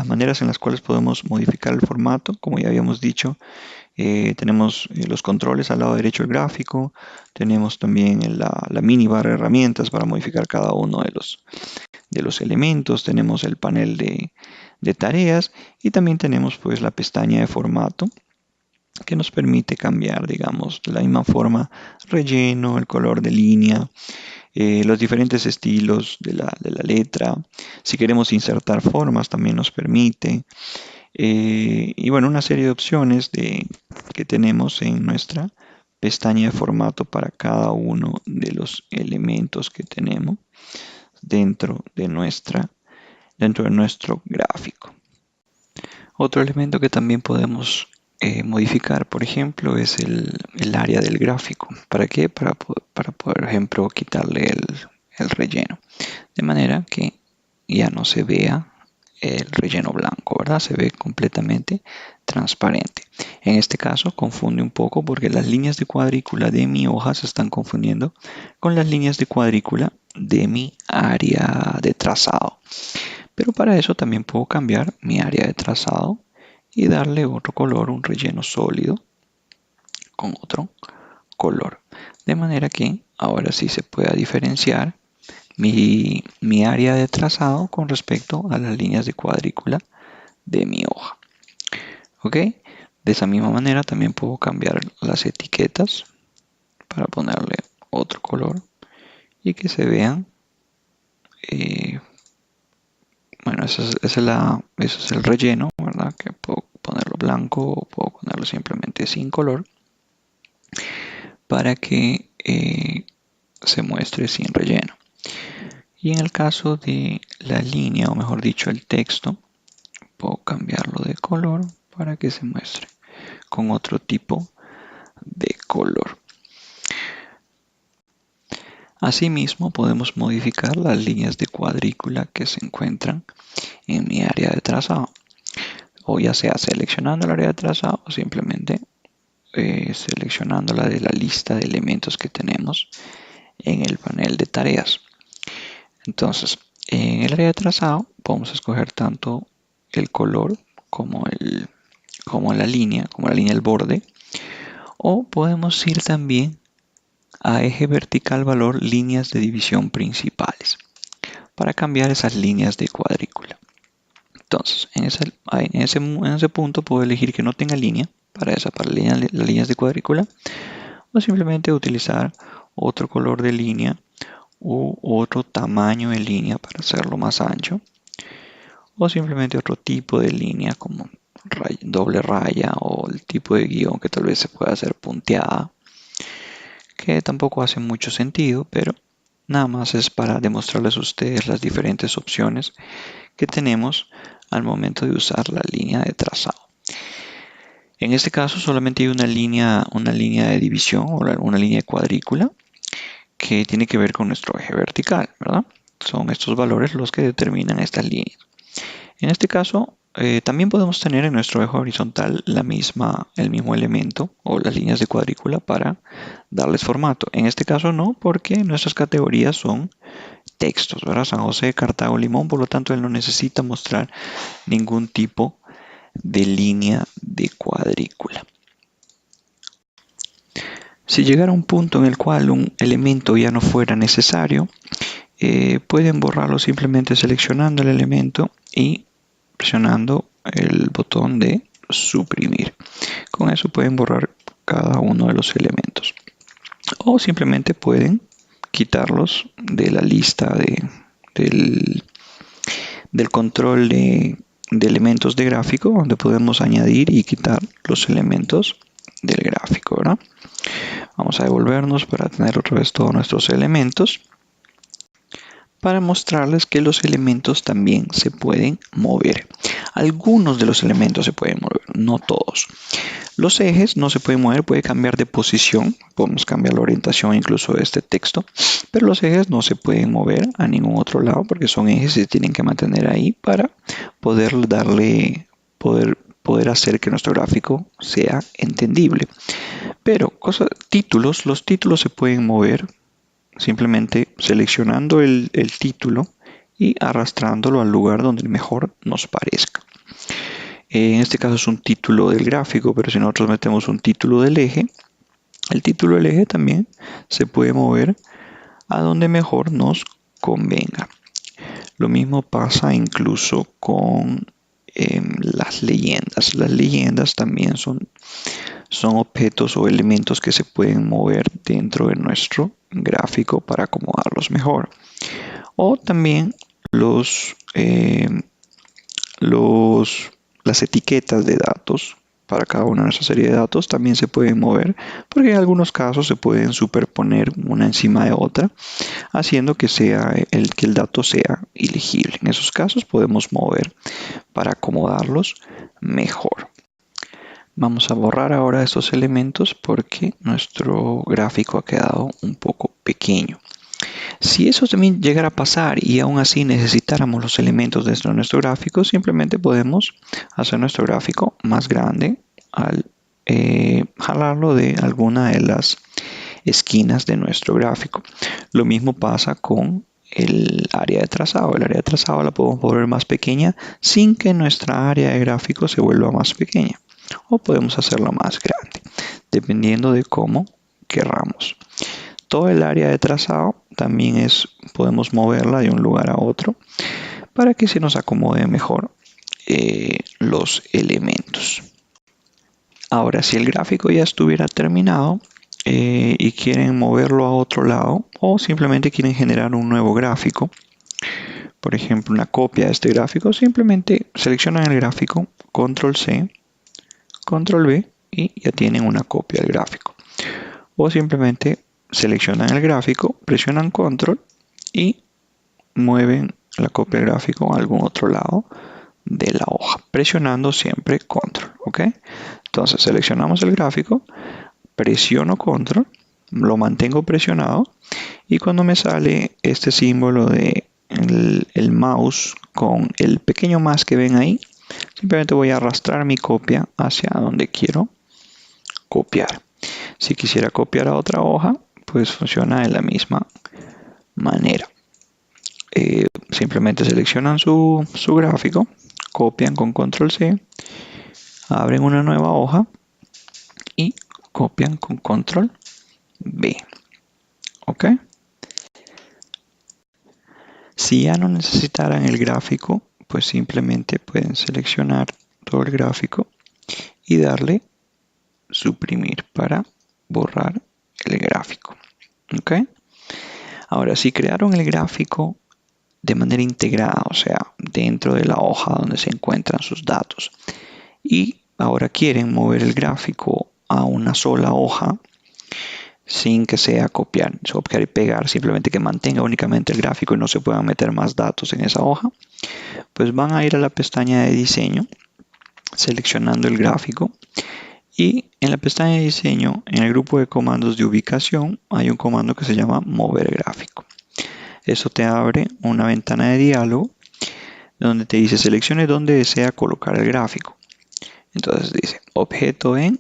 S1: maneras en las cuales podemos modificar el formato. Como ya habíamos dicho, tenemos los controles al lado derecho del gráfico, tenemos también la mini barra de herramientas para modificar cada uno de los elementos, tenemos el panel de tareas y también tenemos pues la pestaña de formato que nos permite cambiar, digamos, de la misma forma, relleno, el color de línea, los diferentes estilos de la letra. Si queremos insertar formas también nos permite. Y bueno, una serie de opciones que tenemos en nuestra pestaña de formato para cada uno de los elementos que tenemos dentro de nuestro gráfico. Otro elemento que también podemos modificar, por ejemplo, es el área del gráfico. ¿Para qué? Para, por ejemplo, quitarle el relleno. De manera que ya no se vea el relleno blanco, ¿verdad? Se ve completamente transparente. En este caso confunde un poco porque las líneas de cuadrícula de mi hoja se están confundiendo con las líneas de cuadrícula de mi área de trazado. Pero para eso también puedo cambiar mi área de trazado y darle otro color, un relleno sólido con otro color. De manera que ahora sí se pueda diferenciar mi área de trazado con respecto a las líneas de cuadrícula de mi hoja. ¿Ok? De esa misma manera también puedo cambiar las etiquetas para ponerle otro color y que se vean. Bueno, ese es el relleno, ¿verdad? Que puedo ponerlo blanco o puedo ponerlo simplemente sin color para que se muestre sin relleno. Y en el caso de la línea, o mejor dicho, el texto, puedo cambiarlo de color para que se muestre con otro tipo de color. Asimismo, podemos modificar las líneas de cuadrícula que se encuentran en mi área de trazado. O ya sea seleccionando el área de trazado o simplemente seleccionándola de la lista de elementos que tenemos en el panel de tareas. Entonces, en el área de trazado podemos escoger tanto el color como la línea del borde, o podemos ir también a eje vertical valor líneas de división principales para cambiar esas líneas de cuadrícula. Entonces, en ese punto puedo elegir que no tenga línea para las líneas de cuadrícula, o simplemente utilizar otro color de línea u otro tamaño de línea para hacerlo más ancho, o simplemente otro tipo de línea como doble raya o el tipo de guión que tal vez se pueda hacer punteada, que tampoco hace mucho sentido, pero nada más es para demostrarles a ustedes las diferentes opciones que tenemos al momento de usar la línea de trazado. En este caso solamente hay una línea de división o una línea de cuadrícula que tiene que ver con nuestro eje vertical, ¿verdad? Son estos valores los que determinan estas líneas. En este caso, también podemos tener en nuestro eje horizontal el mismo elemento o las líneas de cuadrícula para darles formato. En este caso no, porque nuestras categorías son textos, ¿verdad? San José, Cartago, Limón, por lo tanto él no necesita mostrar ningún tipo de línea de cuadrícula. Si llegara a un punto en el cual un elemento ya no fuera necesario, pueden borrarlo simplemente seleccionando el elemento y presionando el botón de suprimir. Con eso pueden borrar cada uno de los elementos. O simplemente pueden quitarlos de la lista del control de elementos de gráfico, donde podemos añadir y quitar los elementos del gráfico, ¿verdad? Vamos a devolvernos para tener otra vez todos nuestros elementos, para mostrarles que los elementos también se pueden mover. Algunos de los elementos se pueden mover, no todos. Los ejes no se pueden mover, puede cambiar de posición, podemos cambiar la orientación incluso de este texto, pero los ejes no se pueden mover a ningún otro lado porque son ejes y se tienen que mantener ahí para poder hacer que nuestro gráfico sea entendible. Pero los títulos se pueden mover simplemente seleccionando el título y arrastrándolo al lugar donde mejor nos parezca. En este caso es un título del gráfico, pero si nosotros metemos un título del eje, el título del eje también se puede mover a donde mejor nos convenga. Lo mismo pasa incluso con las leyendas. Las leyendas también son objetos o elementos que se pueden mover dentro de nuestro gráfico para acomodarlos mejor. O también las etiquetas de datos para cada una de nuestra serie de datos también se pueden mover, porque en algunos casos se pueden superponer una encima de otra, haciendo que el dato sea ilegible. En esos casos podemos mover para acomodarlos mejor. Vamos a borrar ahora estos elementos porque nuestro gráfico ha quedado un poco pequeño. Si eso también llegara a pasar y aún así necesitáramos los elementos de nuestro gráfico, simplemente podemos hacer nuestro gráfico más grande al jalarlo de alguna de las esquinas de nuestro gráfico. Lo mismo pasa con el área de trazado. El área de trazado la podemos volver más pequeña sin que nuestra área de gráfico se vuelva más pequeña. O podemos hacerlo más grande, dependiendo de cómo querramos. Todo el área de trazado también podemos moverla de un lugar a otro para que se nos acomode mejor los elementos. Ahora, si el gráfico ya estuviera terminado y quieren moverlo a otro lado o simplemente quieren generar un nuevo gráfico, por ejemplo una copia de este gráfico, simplemente seleccionan el gráfico, control C, control V y ya tienen una copia del gráfico. O simplemente seleccionan el gráfico, presionan control y mueven la copia del gráfico a algún otro lado de la hoja, presionando siempre control, ¿ok? Entonces seleccionamos el gráfico, presiono control, lo mantengo presionado y cuando me sale este símbolo de el mouse con el pequeño más que ven ahí, simplemente voy a arrastrar mi copia hacia donde quiero copiar. Si quisiera copiar a otra hoja, pues funciona de la misma manera. Simplemente seleccionan su gráfico, copian con control C, abren una nueva hoja y copian con control V. ¿Ok? Si ya no necesitaran el gráfico, pues simplemente pueden seleccionar todo el gráfico y darle suprimir para borrar el gráfico. ¿Ok? Ahora, si crearon el gráfico de manera integrada, o sea, dentro de la hoja donde se encuentran sus datos, y ahora quieren mover el gráfico a una sola hoja, sin que sea copiar y pegar, simplemente que mantenga únicamente el gráfico y no se puedan meter más datos en esa hoja, pues van a ir a la pestaña de diseño, seleccionando el gráfico y en la pestaña de diseño, en el grupo de comandos de ubicación, hay un comando que se llama mover gráfico. Eso te abre una ventana de diálogo donde te dice seleccione dónde desea colocar el gráfico. Entonces dice objeto en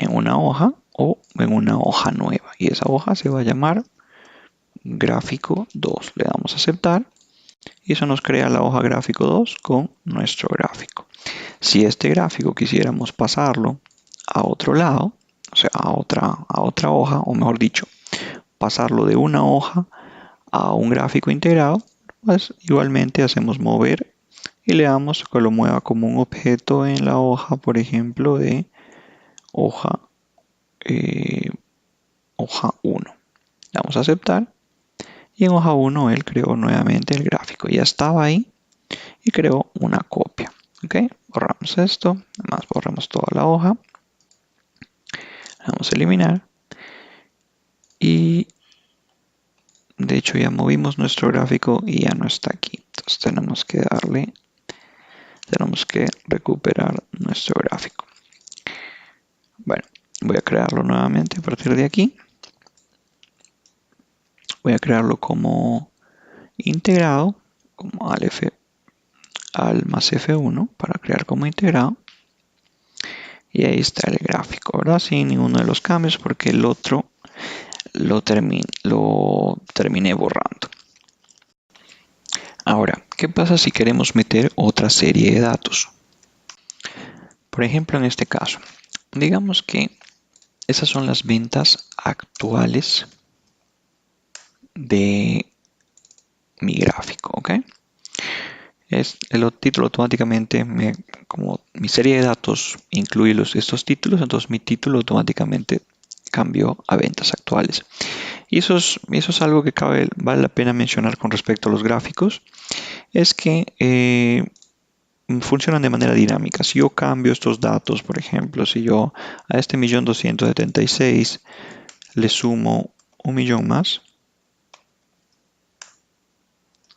S1: una hoja o en una hoja nueva. Y esa hoja se va a llamar gráfico 2. Le damos a aceptar y eso nos crea la hoja gráfico 2 con nuestro gráfico. Si este gráfico quisiéramos pasarlo a otro lado, o sea, a otra hoja, o mejor dicho, pasarlo de una hoja a un gráfico integrado, pues igualmente hacemos mover y le damos que lo mueva como un objeto en la hoja, por ejemplo, de hoja, hoja 1. Le damos a aceptar y en hoja 1 él creó nuevamente el gráfico. Ya estaba ahí y creó una copia. ¿Ok? Borramos esto, además borramos toda la hoja. Vamos a eliminar y de hecho ya movimos nuestro gráfico y ya no está aquí. Entonces tenemos que recuperar nuestro gráfico. Bueno, voy a crearlo nuevamente a partir de aquí. Voy a crearlo como integrado, como al más F1 para crear como integrado. Y ahí está el gráfico, ¿verdad? Sin ninguno de los cambios porque el otro lo terminé borrando. Ahora, ¿qué pasa si queremos meter otra serie de datos? Por ejemplo, en este caso, digamos que esas son las ventas actuales de mi gráfico, ¿ok? El título automáticamente, como mi serie de datos incluye estos títulos, entonces mi título automáticamente cambió a ventas actuales. Y eso es algo que vale la pena mencionar con respecto a los gráficos, es que funcionan de manera dinámica. Si yo cambio estos datos, por ejemplo, si yo a este 1.276.000 le sumo 1.000.000 más,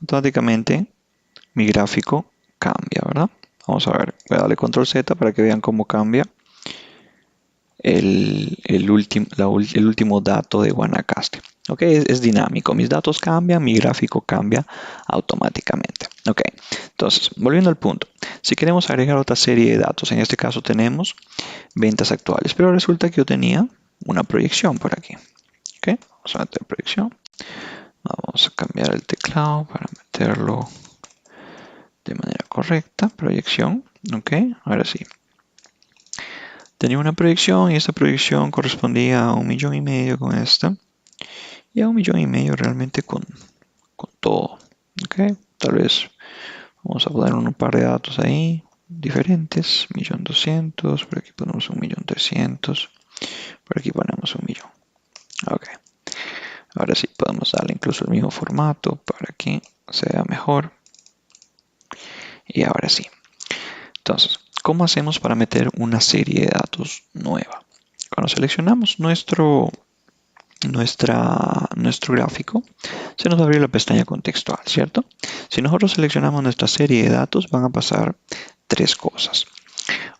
S1: automáticamente mi gráfico cambia, ¿verdad? Vamos a ver, voy a darle control Z para que vean cómo cambia el último dato de Guanacaste. Ok, es dinámico, mis datos cambian, mi gráfico cambia automáticamente. Ok, entonces, volviendo al punto, si queremos agregar otra serie de datos, en este caso tenemos ventas actuales, pero resulta que yo tenía una proyección por aquí. Ok, vamos a meter proyección. Vamos a cambiar el teclado para meterlo de manera correcta. Proyección. Ok, ahora sí. Tenía una proyección y esta proyección correspondía a 1,5 millones con esta. Y a 1,5 millones realmente con todo. Ok, tal vez vamos a poner un par de datos ahí diferentes. 1.200.000. Por aquí ponemos 1.300.000. Por aquí ponemos 1.000.000. Ok. Ahora sí podemos darle incluso el mismo formato para que sea mejor. Y ahora sí. Entonces, ¿cómo hacemos para meter una serie de datos nueva? Cuando seleccionamos nuestro gráfico, se nos va a abrir la pestaña contextual, ¿cierto? Si nosotros seleccionamos nuestra serie de datos, van a pasar tres cosas.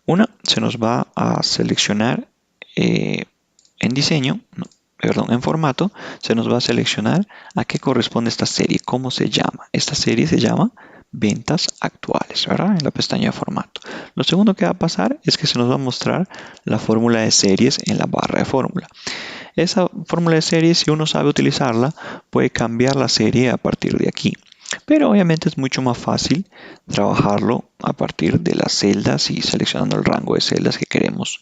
S1: Una, se nos va a seleccionar en formato, se nos va a seleccionar a qué corresponde esta serie, cómo se llama. Esta serie se llama ventas actuales, ¿verdad? En la pestaña de formato. Lo segundo que va a pasar es que se nos va a mostrar la fórmula de series en la barra de fórmula. Esa fórmula de series, si uno sabe utilizarla, puede cambiar la serie a partir de aquí. Pero obviamente es mucho más fácil trabajarlo a partir de las celdas y seleccionando el rango de celdas que queremos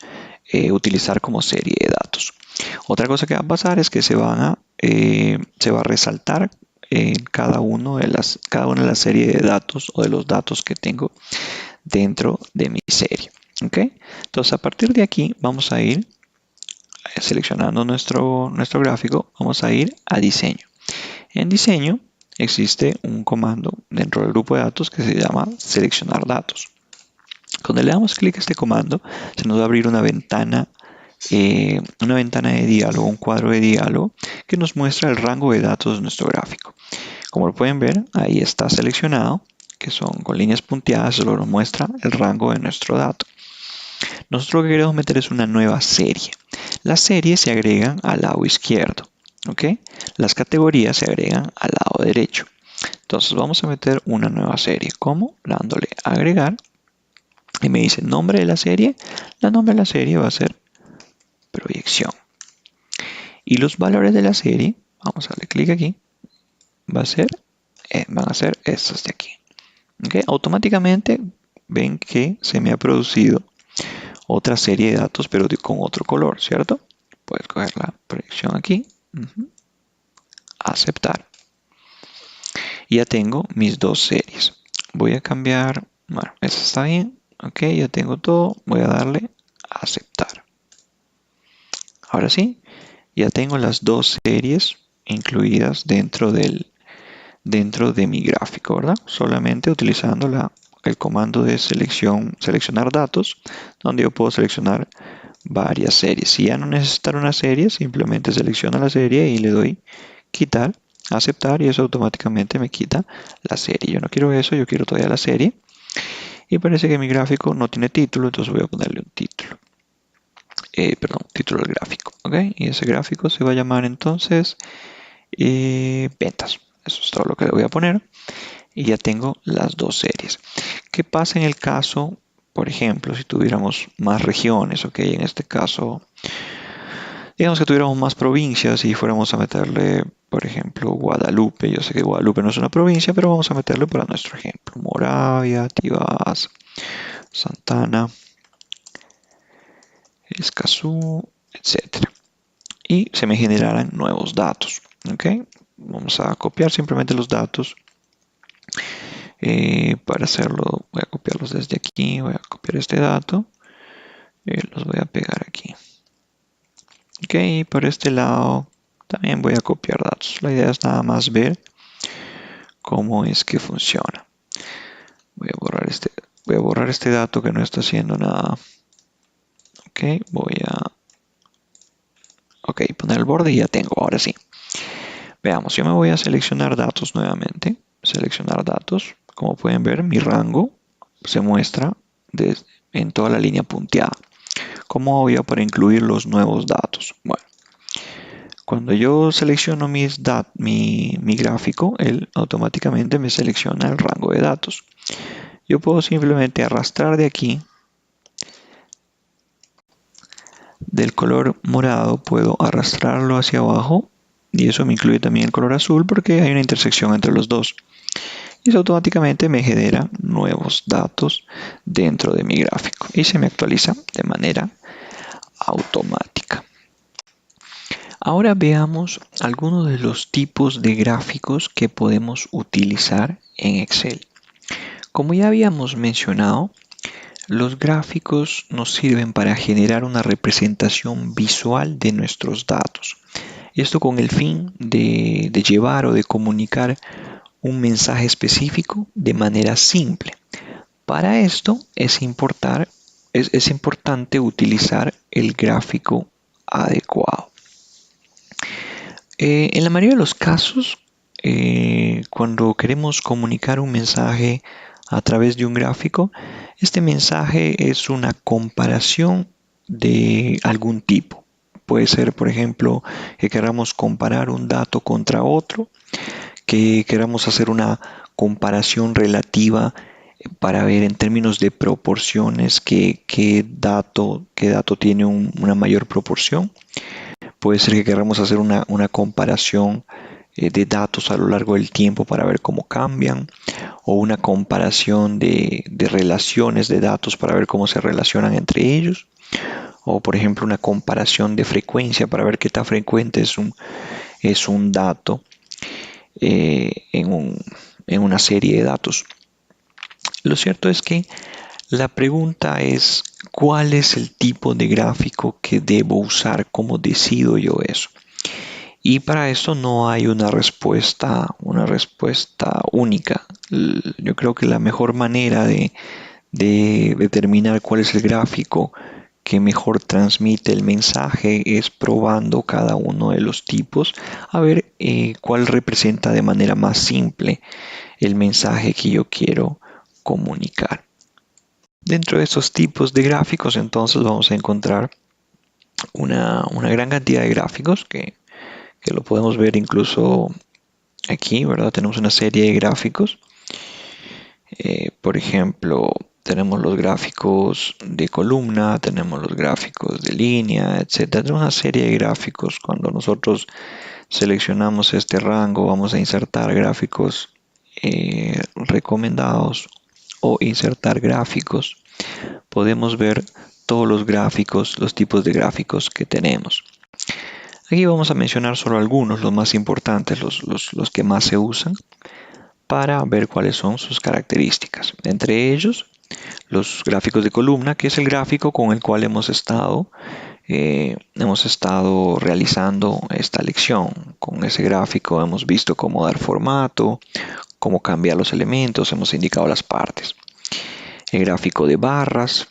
S1: utilizar como serie de datos. Otra cosa que va a pasar es que se va a resaltar cada una de las series de datos o de los datos que tengo dentro de mi serie. ¿Ok? Entonces a partir de aquí vamos a ir seleccionando nuestro gráfico, vamos a ir a diseño. En diseño existe un comando dentro del grupo de datos que se llama seleccionar datos. Cuando le damos clic a este comando, se nos va a abrir una ventana de diálogo, un cuadro de diálogo que nos muestra el rango de datos de nuestro gráfico. Como lo pueden ver, ahí está seleccionado, que son con líneas punteadas, solo nos muestra el rango de nuestro dato. Nosotros lo que queremos meter es una nueva serie. Las series se agregan al lado izquierdo. ¿ok? Las categorías se agregan al lado derecho. Entonces vamos a meter una nueva serie. ¿Cómo? Dándole a agregar. Y me dice nombre de la serie. El nombre de la serie va a ser proyección. Y los valores de la serie, vamos a darle clic aquí, van a ser estos de aquí. ¿Okay? Automáticamente ven que se me ha producido otra serie de datos, pero con otro color, ¿cierto? Puedes coger la proyección aquí, aceptar. Y ya tengo mis dos series. Voy a cambiar, bueno, esta está bien, ok, ya tengo todo, voy a darle a aceptar. Ahora sí, ya tengo las dos series incluidas dentro de mi gráfico, ¿verdad? Solamente utilizando el comando de seleccionar datos, donde yo puedo seleccionar varias series. Si ya no necesitar una serie, simplemente selecciono la serie y le doy quitar, aceptar, y eso automáticamente me quita la serie. Yo no quiero eso, yo quiero todavía la serie. Y parece que mi gráfico no tiene título, entonces voy a ponerle un título. Perdón, título del gráfico, ¿ok? Y ese gráfico se va a llamar entonces ventas. Eso es todo lo que le voy a poner. Y ya tengo las dos series. ¿Qué pasa en el caso, por ejemplo, si tuviéramos más regiones, ok? En este caso, digamos que tuviéramos más provincias y fuéramos a meterle, por ejemplo, Guadalupe. Yo sé que Guadalupe no es una provincia, pero vamos a meterle para nuestro ejemplo. Moravia, Tibás, Santana, Escazú, etcétera. Y se me generarán nuevos datos. ¿Ok? Vamos a copiar simplemente los datos. Para hacerlo, voy a copiarlos desde aquí. Voy a copiar este dato. Los voy a pegar aquí. Ok, y por este lado también voy a copiar datos. La idea es nada más ver cómo es que funciona. Voy a borrar este dato que no está haciendo nada. Ok, poner el borde y ya tengo. Ahora sí. Veamos, yo me voy a seleccionar datos nuevamente. Seleccionar datos. Como pueden ver, mi rango se muestra en toda la línea punteada. ¿Cómo voy a para incluir los nuevos datos? Bueno, cuando yo selecciono mi gráfico, él automáticamente me selecciona el rango de datos. Yo puedo simplemente arrastrar de aquí, del color morado, puedo arrastrarlo hacia abajo, y eso me incluye también el color azul porque hay una intersección entre los dos. Y eso automáticamente me genera nuevos datos dentro de mi gráfico y se me actualiza de manera automática. Ahora veamos algunos de los tipos de gráficos que podemos utilizar en Excel. Como ya habíamos mencionado, los gráficos nos sirven para generar una representación visual de nuestros datos. Esto con el fin de llevar o de comunicar un mensaje específico de manera simple. Para esto es importante utilizar el gráfico adecuado. En la mayoría de los casos, cuando queremos comunicar un mensaje a través de un gráfico, este mensaje es una comparación de algún tipo. Puede ser, por ejemplo, que queramos comparar un dato contra otro, que queramos hacer una comparación relativa para ver en términos de proporciones qué dato tiene una mayor proporción. Puede ser que queramos hacer una comparación de datos a lo largo del tiempo para ver cómo cambian, o una comparación de relaciones de datos para ver cómo se relacionan entre ellos, o por ejemplo una comparación de frecuencia para ver qué tan frecuente es un dato en una serie de datos. Lo cierto es que la pregunta es, ¿cuál es el tipo de gráfico que debo usar? ¿Cómo decido yo eso? Y para eso no hay una respuesta única. Yo creo que la mejor manera de determinar cuál es el gráfico que mejor transmite el mensaje es probando cada uno de los tipos a ver cuál representa de manera más simple el mensaje que yo quiero comunicar. Dentro de estos tipos de gráficos, entonces vamos a encontrar una gran cantidad de gráficos que que lo podemos ver incluso aquí, ¿verdad? Tenemos una serie de gráficos. Por ejemplo, tenemos los gráficos de columna, tenemos los gráficos de línea, etcétera. Tenemos una serie de gráficos. Cuando nosotros seleccionamos este rango, vamos a insertar gráficos recomendados o insertar gráficos. Podemos ver todos los gráficos, los tipos de gráficos que tenemos. Aquí vamos a mencionar solo algunos, los más importantes, los que más se usan, para ver cuáles son sus características. Entre ellos, los gráficos de columna, que es el gráfico con el cual hemos estado realizando esta lección. Con ese gráfico hemos visto cómo dar formato, cómo cambiar los elementos, hemos indicado las partes. El gráfico de barras,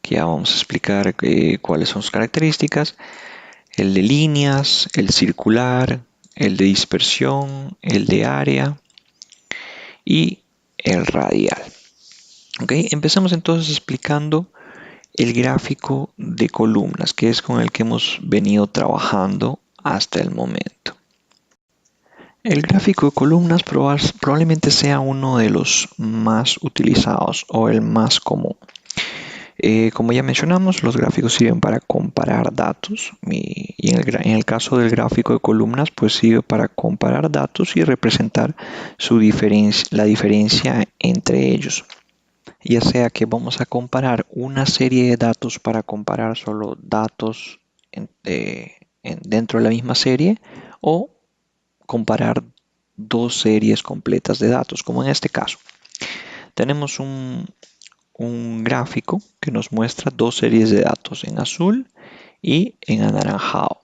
S1: que ya vamos a explicar cuáles son sus características. El de líneas, el circular, el de dispersión, el de área y el radial. Okay, empezamos entonces explicando el gráfico de columnas, que es con el que hemos venido trabajando hasta el momento. El gráfico de columnas probablemente sea uno de los más utilizados o el más común. Como ya mencionamos, los gráficos sirven para comparar datos y en el caso del gráfico de columnas, pues sirve para comparar datos y representar la diferencia entre ellos. Ya sea que vamos a comparar una serie de datos para comparar solo datos dentro de la misma serie o comparar dos series completas de datos, como en este caso. Tenemos un gráfico que nos muestra dos series de datos en azul y en anaranjado.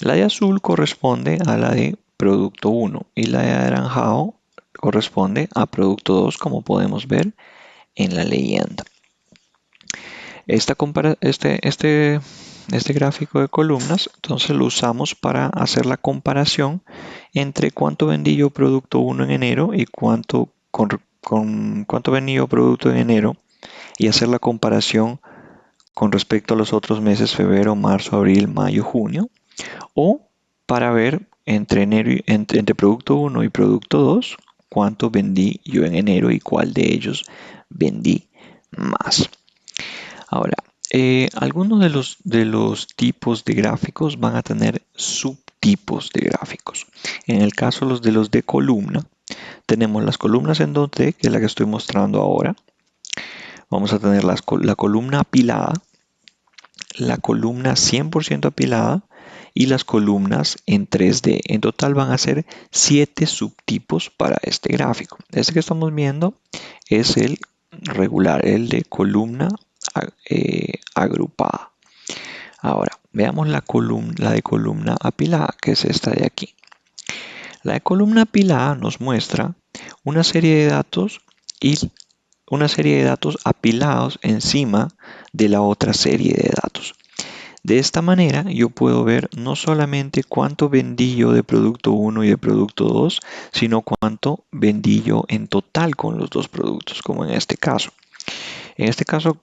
S1: La de azul corresponde a la de producto 1 y la de anaranjado corresponde a producto 2, como podemos ver en la leyenda. Este gráfico de columnas, entonces lo usamos para hacer la comparación entre cuánto vendí yo producto 1 en enero y cuánto vendí yo producto en enero, y hacer la comparación con respecto a los otros meses: febrero, marzo, abril, mayo, junio, o para ver entre producto 1 y producto 2 cuánto vendí yo en enero y cuál de ellos vendí más. Ahora, algunos de los tipos de gráficos van a tener subtipos de gráficos. En el caso de los de columna, tenemos las columnas en 2D, que es la que estoy mostrando ahora. Vamos a tener la columna apilada, la columna 100% apilada y las columnas en 3D. En total van a ser 7 subtipos para este gráfico. Este que estamos viendo es el regular, el de columna agrupada. Ahora, veamos la de columna apilada, que es esta de aquí. La de columna apilada nos muestra una serie de datos y una serie de datos apilados encima de la otra serie de datos. De esta manera yo puedo ver no solamente cuánto vendí yo de producto 1 y de producto 2, sino cuánto vendí yo en total con los dos productos, como en este caso. En este caso,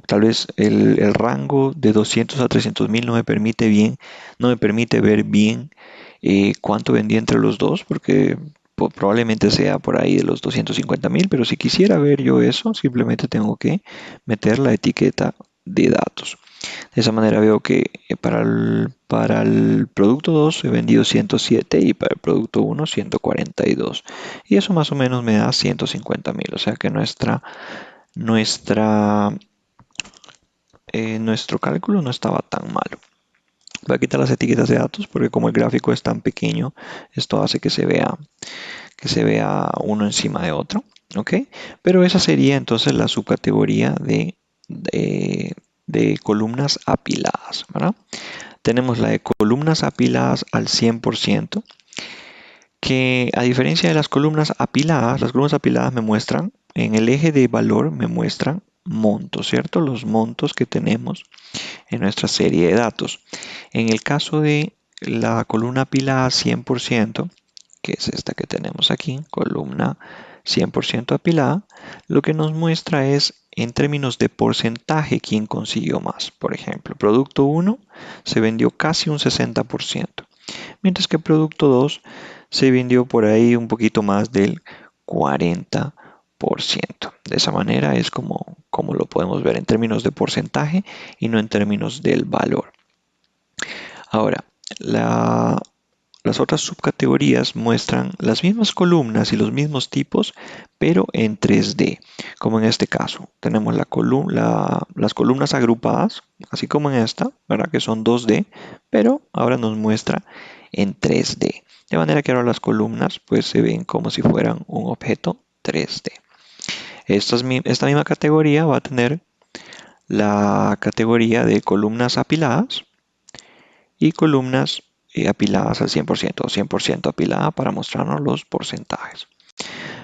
S1: tal vez el rango de 200 a 300.000 no me permite ver bien cuánto vendí entre los dos, porque probablemente sea por ahí de los 250.000, pero si quisiera ver yo eso, simplemente tengo que meter la etiqueta de datos. De esa manera veo que para el producto 2 he vendido 107 y para el producto 1 142. Y eso más o menos me da 150.000, o sea que nuestro cálculo no estaba tan malo. Voy a quitar las etiquetas de datos porque como el gráfico es tan pequeño, esto hace que se vea uno encima de otro, ¿ok? Pero esa sería entonces la subcategoría de columnas apiladas, ¿verdad? Tenemos la de columnas apiladas al 100%, que a diferencia de las columnas apiladas me muestran, en el eje de valor me muestran montos, ¿cierto? Los montos que tenemos en nuestra serie de datos. En el caso de la columna apilada 100%, que es esta que tenemos aquí, columna 100% apilada, lo que nos muestra es en términos de porcentaje quién consiguió más. Por ejemplo, producto 1 se vendió casi un 60%, mientras que producto 2 se vendió por ahí un poquito más del 40%. De esa manera es como lo podemos ver en términos de porcentaje y no en términos del valor. Ahora, las otras subcategorías muestran las mismas columnas y los mismos tipos, pero en 3D, como en este caso. Tenemos las columnas agrupadas, así como en esta, ¿verdad? Que son 2D, pero ahora nos muestra en 3D. De manera que ahora las columnas pues se ven como si fueran un objeto 3D. Esta misma categoría va a tener la categoría de columnas apiladas y columnas apiladas al 100% o 100% apilada para mostrarnos los porcentajes.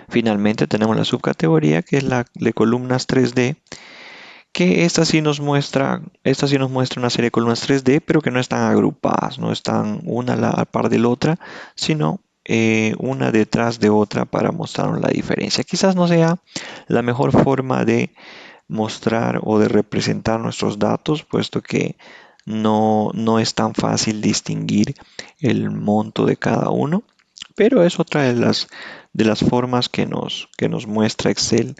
S1: Finalmente tenemos la subcategoría que es la de columnas 3D, que esta sí nos muestra una serie de columnas 3D, pero que no están agrupadas, no están una a la par de la otra, sino una detrás de otra para mostrarnos la diferencia. Quizás no sea la mejor forma de mostrar o de representar nuestros datos, puesto que no es tan fácil distinguir el monto de cada uno, pero es otra de las formas que nos muestra Excel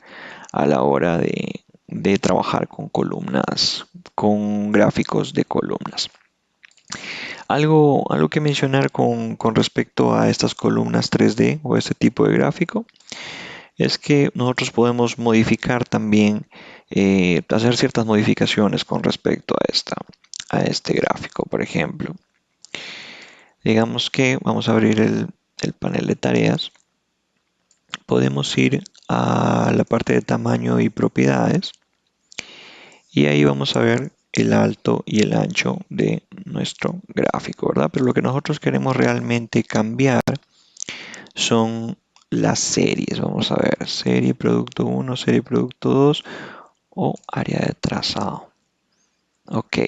S1: a la hora de trabajar con columnas, con gráficos de columnas. Algo que mencionar con respecto a estas columnas 3D o este tipo de gráfico es que nosotros podemos modificar también, hacer ciertas modificaciones con respecto a este gráfico. Por ejemplo, digamos que vamos a abrir el panel de tareas. Podemos ir a la parte de tamaño y propiedades y ahí vamos a ver el alto y el ancho de nuestro gráfico, ¿verdad? Pero lo que nosotros queremos realmente cambiar son las series. Vamos a ver, serie producto 1, serie producto 2 o área de trazado. Ok.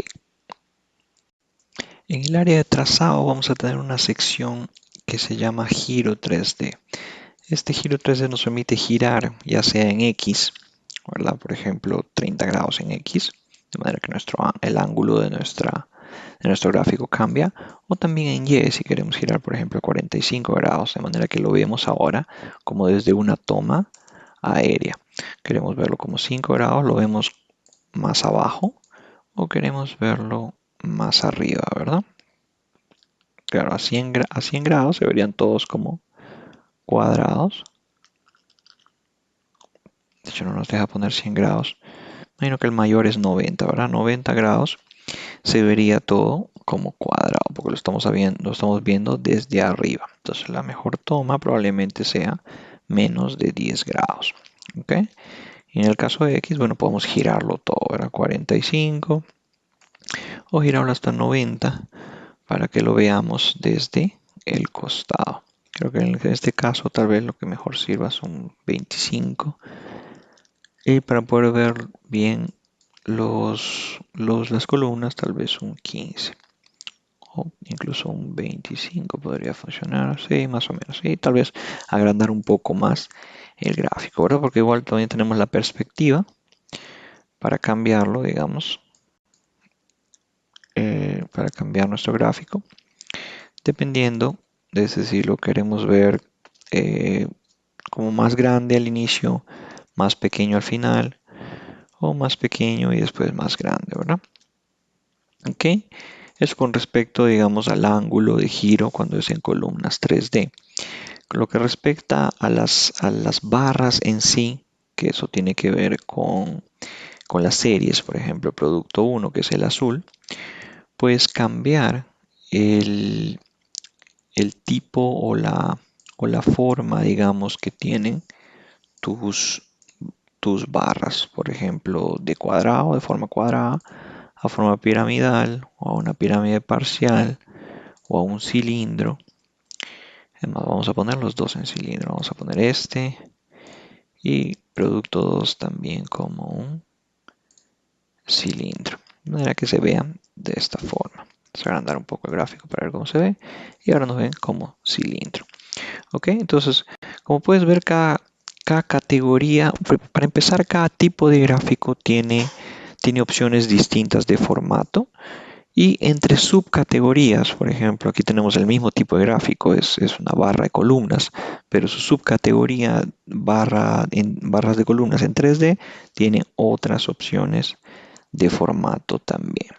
S1: En el área de trazado vamos a tener una sección que se llama giro 3D. Este giro 3D nos permite girar ya sea en X, ¿verdad? Por ejemplo, 30 grados en X, de manera que el ángulo de nuestro gráfico cambia, o también en Y si queremos girar, por ejemplo, 45 grados, de manera que lo vemos ahora como desde una toma aérea. Queremos verlo como 5 grados, lo vemos más abajo, o queremos verlo más arriba, ¿verdad? Claro, a 100 grados se verían todos como cuadrados. De hecho, no nos deja poner 100 grados. Imagino que el mayor es 90, ¿verdad? 90 grados se vería todo como cuadrado, porque lo estamos viendo desde arriba. Entonces, la mejor toma probablemente sea menos de 10 grados. ¿Ok? Y en el caso de X, bueno, podemos girarlo todo, ¿verdad? 45 o girarlo hasta 90 para que lo veamos desde el costado. Creo que en este caso tal vez lo que mejor sirva son 25. Y para poder ver bien las columnas, tal vez un 15 o incluso un 25 podría funcionar. Sí, más o menos. Y tal vez agrandar un poco más el gráfico, ¿verdad? Porque igual también tenemos la perspectiva para cambiarlo, digamos, para cambiar nuestro gráfico, dependiendo de si lo queremos ver eh, como más grande al inicio, más pequeño al final, o más pequeño y después más grande, ¿verdad? Ok, eso con respecto, digamos, al ángulo de giro cuando es en columnas 3D. Lo que respecta a las barras en sí, que eso tiene que ver con las series, por ejemplo, producto 1, que es el azul, puedes cambiar el, el tipo o la forma, digamos, que tienen tus, tus barras, por ejemplo, de cuadrado, de forma cuadrada, a forma piramidal, o a una pirámide parcial, o a un cilindro. Además, vamos a poner los dos en cilindro. Vamos a poner este y producto 2 también como un cilindro. De manera que se vean de esta forma. Vamos a agrandar un poco el gráfico para ver cómo se ve. Y ahora nos ven como cilindro. Ok, entonces, como puedes ver, cada categoría, para empezar, cada tipo de gráfico tiene opciones distintas de formato Y entre subcategorías, por ejemplo, aquí tenemos el mismo tipo de gráfico, es una barra de columnas, pero su subcategoría barras de columnas en 3D tiene otras opciones de formato también.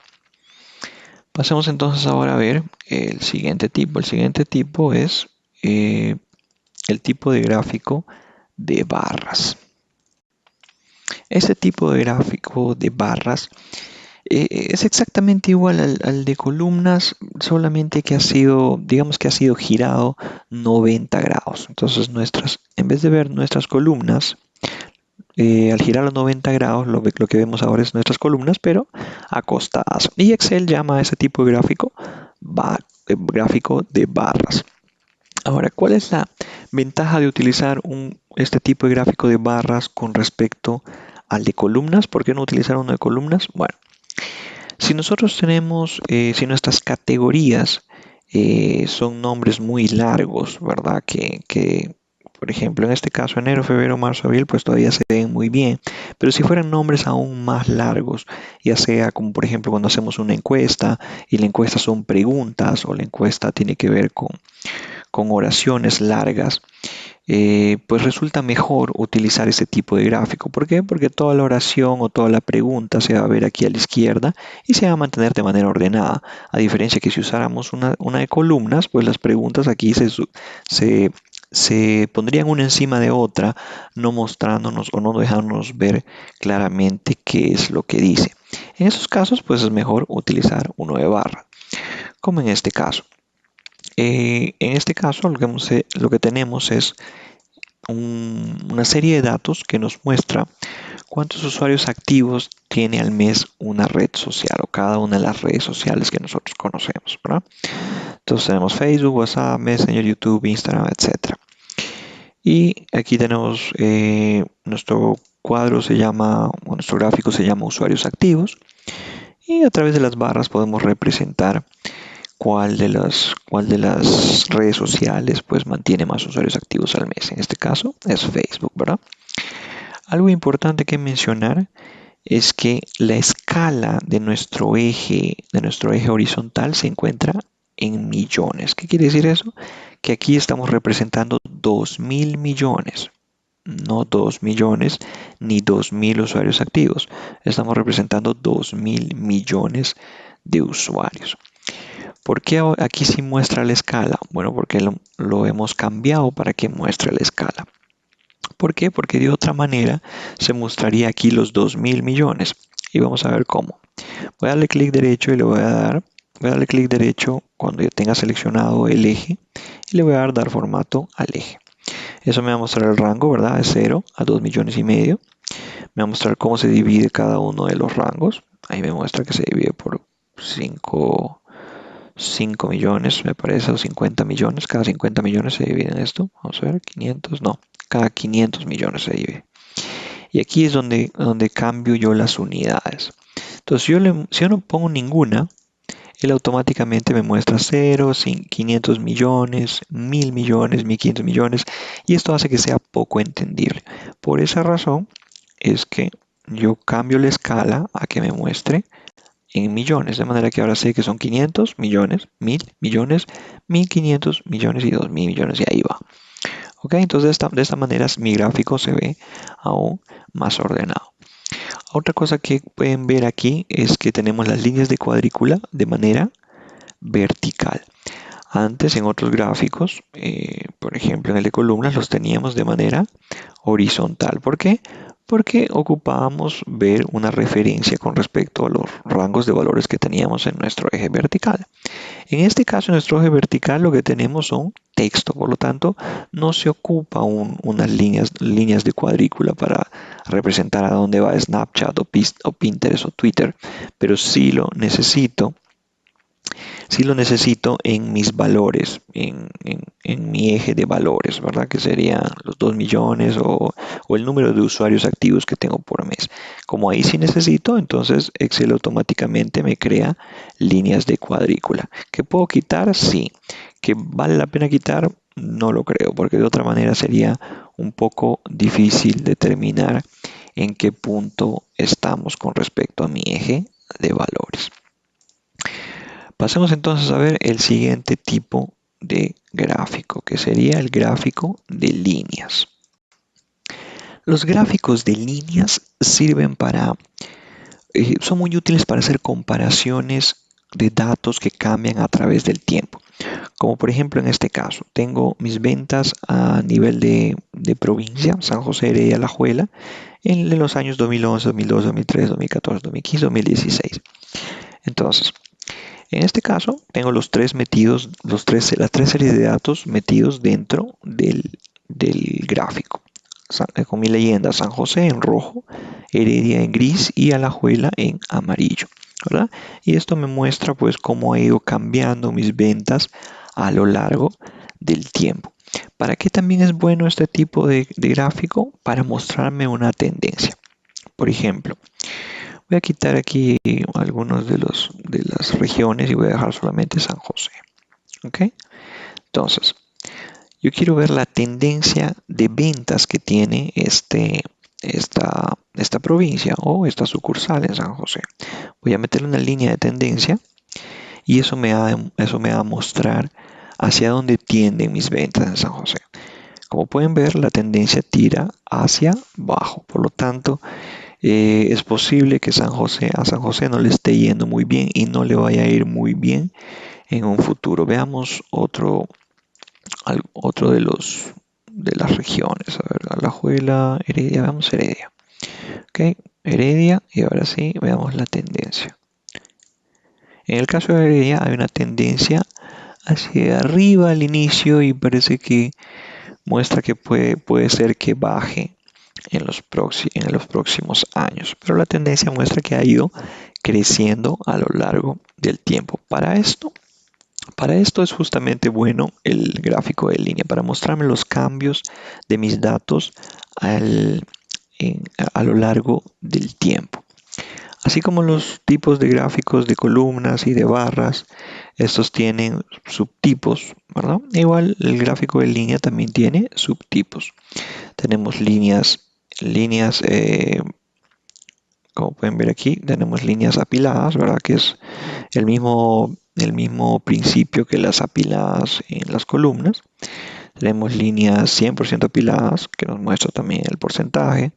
S1: Pasemos entonces ahora a ver el siguiente tipo. El siguiente tipo es el tipo de gráfico de barras. Ese tipo de gráfico de barras es exactamente igual al de columnas, solamente que ha sido, digamos que ha sido girado 90 grados. Entonces en vez de ver nuestras columnas, al girar los 90 grados, lo que vemos ahora es nuestras columnas, pero acostadas. Y Excel llama a ese tipo de gráfico gráfico de barras. Ahora, ¿cuál es la ventaja de utilizar este tipo de gráfico de barras con respecto al de columnas? ¿Por qué no utilizar uno de columnas? Bueno, si nosotros tenemos, si nuestras categorías son nombres muy largos, ¿verdad? Por ejemplo, en este caso, enero, febrero, marzo, abril, pues todavía se ven muy bien. Pero si fueran nombres aún más largos, ya sea como por ejemplo cuando hacemos una encuesta y la encuesta son preguntas o la encuesta tiene que ver con oraciones largas, pues resulta mejor utilizar este tipo de gráfico. ¿Por qué? Porque toda la oración o toda la pregunta se va a ver aquí a la izquierda y se va a mantener de manera ordenada. A diferencia que si usáramos una de columnas, pues las preguntas aquí se, se pondrían una encima de otra, no mostrándonos o no dejándonos ver claramente qué es lo que dice. En esos casos, pues es mejor utilizar uno de barra, como en este caso. En este caso, lo que tenemos es una serie de datos que nos muestra cuántos usuarios activos tiene al mes una red social o cada una de las redes sociales que nosotros conocemos, ¿verdad? Entonces tenemos Facebook, WhatsApp, Messenger, YouTube, Instagram, etcétera. Y aquí tenemos nuestro cuadro o nuestro gráfico se llama usuarios activos y a través de las barras podemos representar cuál de las redes sociales pues mantiene más usuarios activos al mes. En este caso es Facebook, ¿verdad? Algo importante que mencionar es que la escala de nuestro eje horizontal se encuentra en millones. ¿Qué quiere decir eso? Que aquí estamos representando 2.000 millones, no 2 millones ni 2.000 usuarios activos. Estamos representando 2.000 millones de usuarios. ¿Por qué aquí sí muestra la escala? Bueno, porque lo hemos cambiado para que muestre la escala. ¿Por qué? Porque de otra manera se mostraría aquí los 2.000 millones. Y vamos a ver cómo. Voy a darle clic derecho y voy a darle clic derecho cuando yo tenga seleccionado el eje y le voy a dar formato al eje. Eso me va a mostrar el rango, ¿verdad? De 0 a 2 millones y medio. Me va a mostrar cómo se divide cada uno de los rangos. Ahí me muestra que se divide por 5 millones, me parece, o 50 millones. Cada 50 millones se divide en esto. Vamos a ver, 500, no. Cada 500 millones se divide. Y aquí es donde cambio yo las unidades. Entonces, si yo no pongo ninguna, él automáticamente me muestra 0, 500 millones, 1000 millones, 1500 millones, y esto hace que sea poco entendible. Por esa razón es que yo cambio la escala a que me muestre en millones, de manera que ahora sé que son 500 millones, 1000 millones, 1500 millones y 2000 millones, y ahí va. Ok, entonces de esta manera mi gráfico se ve aún más ordenado. Otra cosa que pueden ver aquí es que tenemos las líneas de cuadrícula de manera vertical. Antes en otros gráficos, por ejemplo en el de columnas, los teníamos de manera horizontal. ¿Por qué? Porque ocupábamos ver una referencia con respecto a los rangos de valores que teníamos en nuestro eje vertical. En este caso, en nuestro eje vertical lo que tenemos son texto, por lo tanto, no se ocupa unas líneas de cuadrícula para representar a dónde va Snapchat o Pinterest o Twitter, pero sí lo necesito en mis valores, en mi eje de valores, ¿verdad? Que serían los 2 millones o el número de usuarios activos que tengo por mes. Como ahí sí necesito, entonces Excel automáticamente me crea líneas de cuadrícula. ¿Que puedo quitar? Sí. ¿Que vale la pena quitar? No lo creo, porque de otra manera sería un poco difícil determinar en qué punto estamos con respecto a mi eje de valores. Pasemos entonces a ver el siguiente tipo de gráfico, que sería el gráfico de líneas. Los gráficos de líneas sirven son muy útiles para hacer comparaciones de datos que cambian a través del tiempo. Como por ejemplo en este caso, tengo mis ventas a nivel de provincia, San José, Heredia, Alajuela, en los años 2011, 2012, 2013, 2014, 2015, 2016. Entonces, en este caso, tengo las tres series de datos metidos dentro del gráfico. Con mi leyenda San José en rojo, Heredia en gris y Alajuela en amarillo, ¿verdad? Y esto me muestra pues cómo he ido cambiando mis ventas a lo largo del tiempo. ¿Para qué también es bueno este tipo de gráfico? Para mostrarme una tendencia. Por ejemplo, voy a quitar aquí algunos de las regiones y voy a dejar solamente San José. ¿Ok? Entonces, yo quiero ver la tendencia de ventas que tiene esta provincia o esta sucursal en San José. Voy a meterle una línea de tendencia y eso me va a mostrar hacia dónde tienden mis ventas en San José. Como pueden ver, la tendencia tira hacia abajo. Por lo tanto, es posible que a San José no le esté yendo muy bien y no le vaya a ir muy bien en un futuro. Veamos otro de las regiones. A ver, Alajuela, Heredia, veamos Heredia. Ok, Heredia, y ahora sí, veamos la tendencia. En el caso de Heredia hay una tendencia hacia arriba al inicio y parece que muestra que puede ser que baje en los próximos años, pero la tendencia muestra que ha ido creciendo a lo largo del tiempo. Para esto es justamente bueno el gráfico de línea, para mostrarme los cambios de mis datos a lo largo del tiempo. Así como los tipos de gráficos de columnas y de barras, estos tienen subtipos, ¿verdad? Igual el gráfico de línea también tiene subtipos. Tenemos como pueden ver aquí, tenemos líneas apiladas, ¿verdad? Que es el mismo principio que las apiladas en las columnas. Tenemos líneas 100% apiladas, que nos muestra también el porcentaje.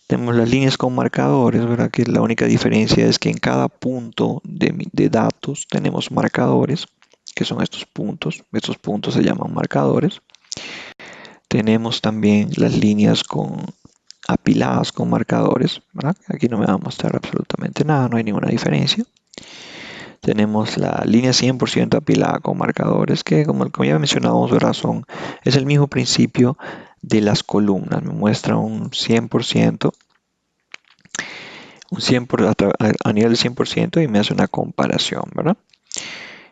S1: Tenemos las líneas con marcadores, ¿verdad? Que la única diferencia es que en cada punto de datos tenemos marcadores, que son estos puntos. Estos puntos se llaman marcadores. Tenemos también las líneas apiladas con marcadores, ¿verdad? Aquí no me va a mostrar absolutamente nada, no hay ninguna diferencia. Tenemos la línea 100% apilada con marcadores, que como ya mencionamos, ¿verdad? Es el mismo principio de las columnas. Me muestra un 100%, a nivel del 100% y me hace una comparación, ¿verdad?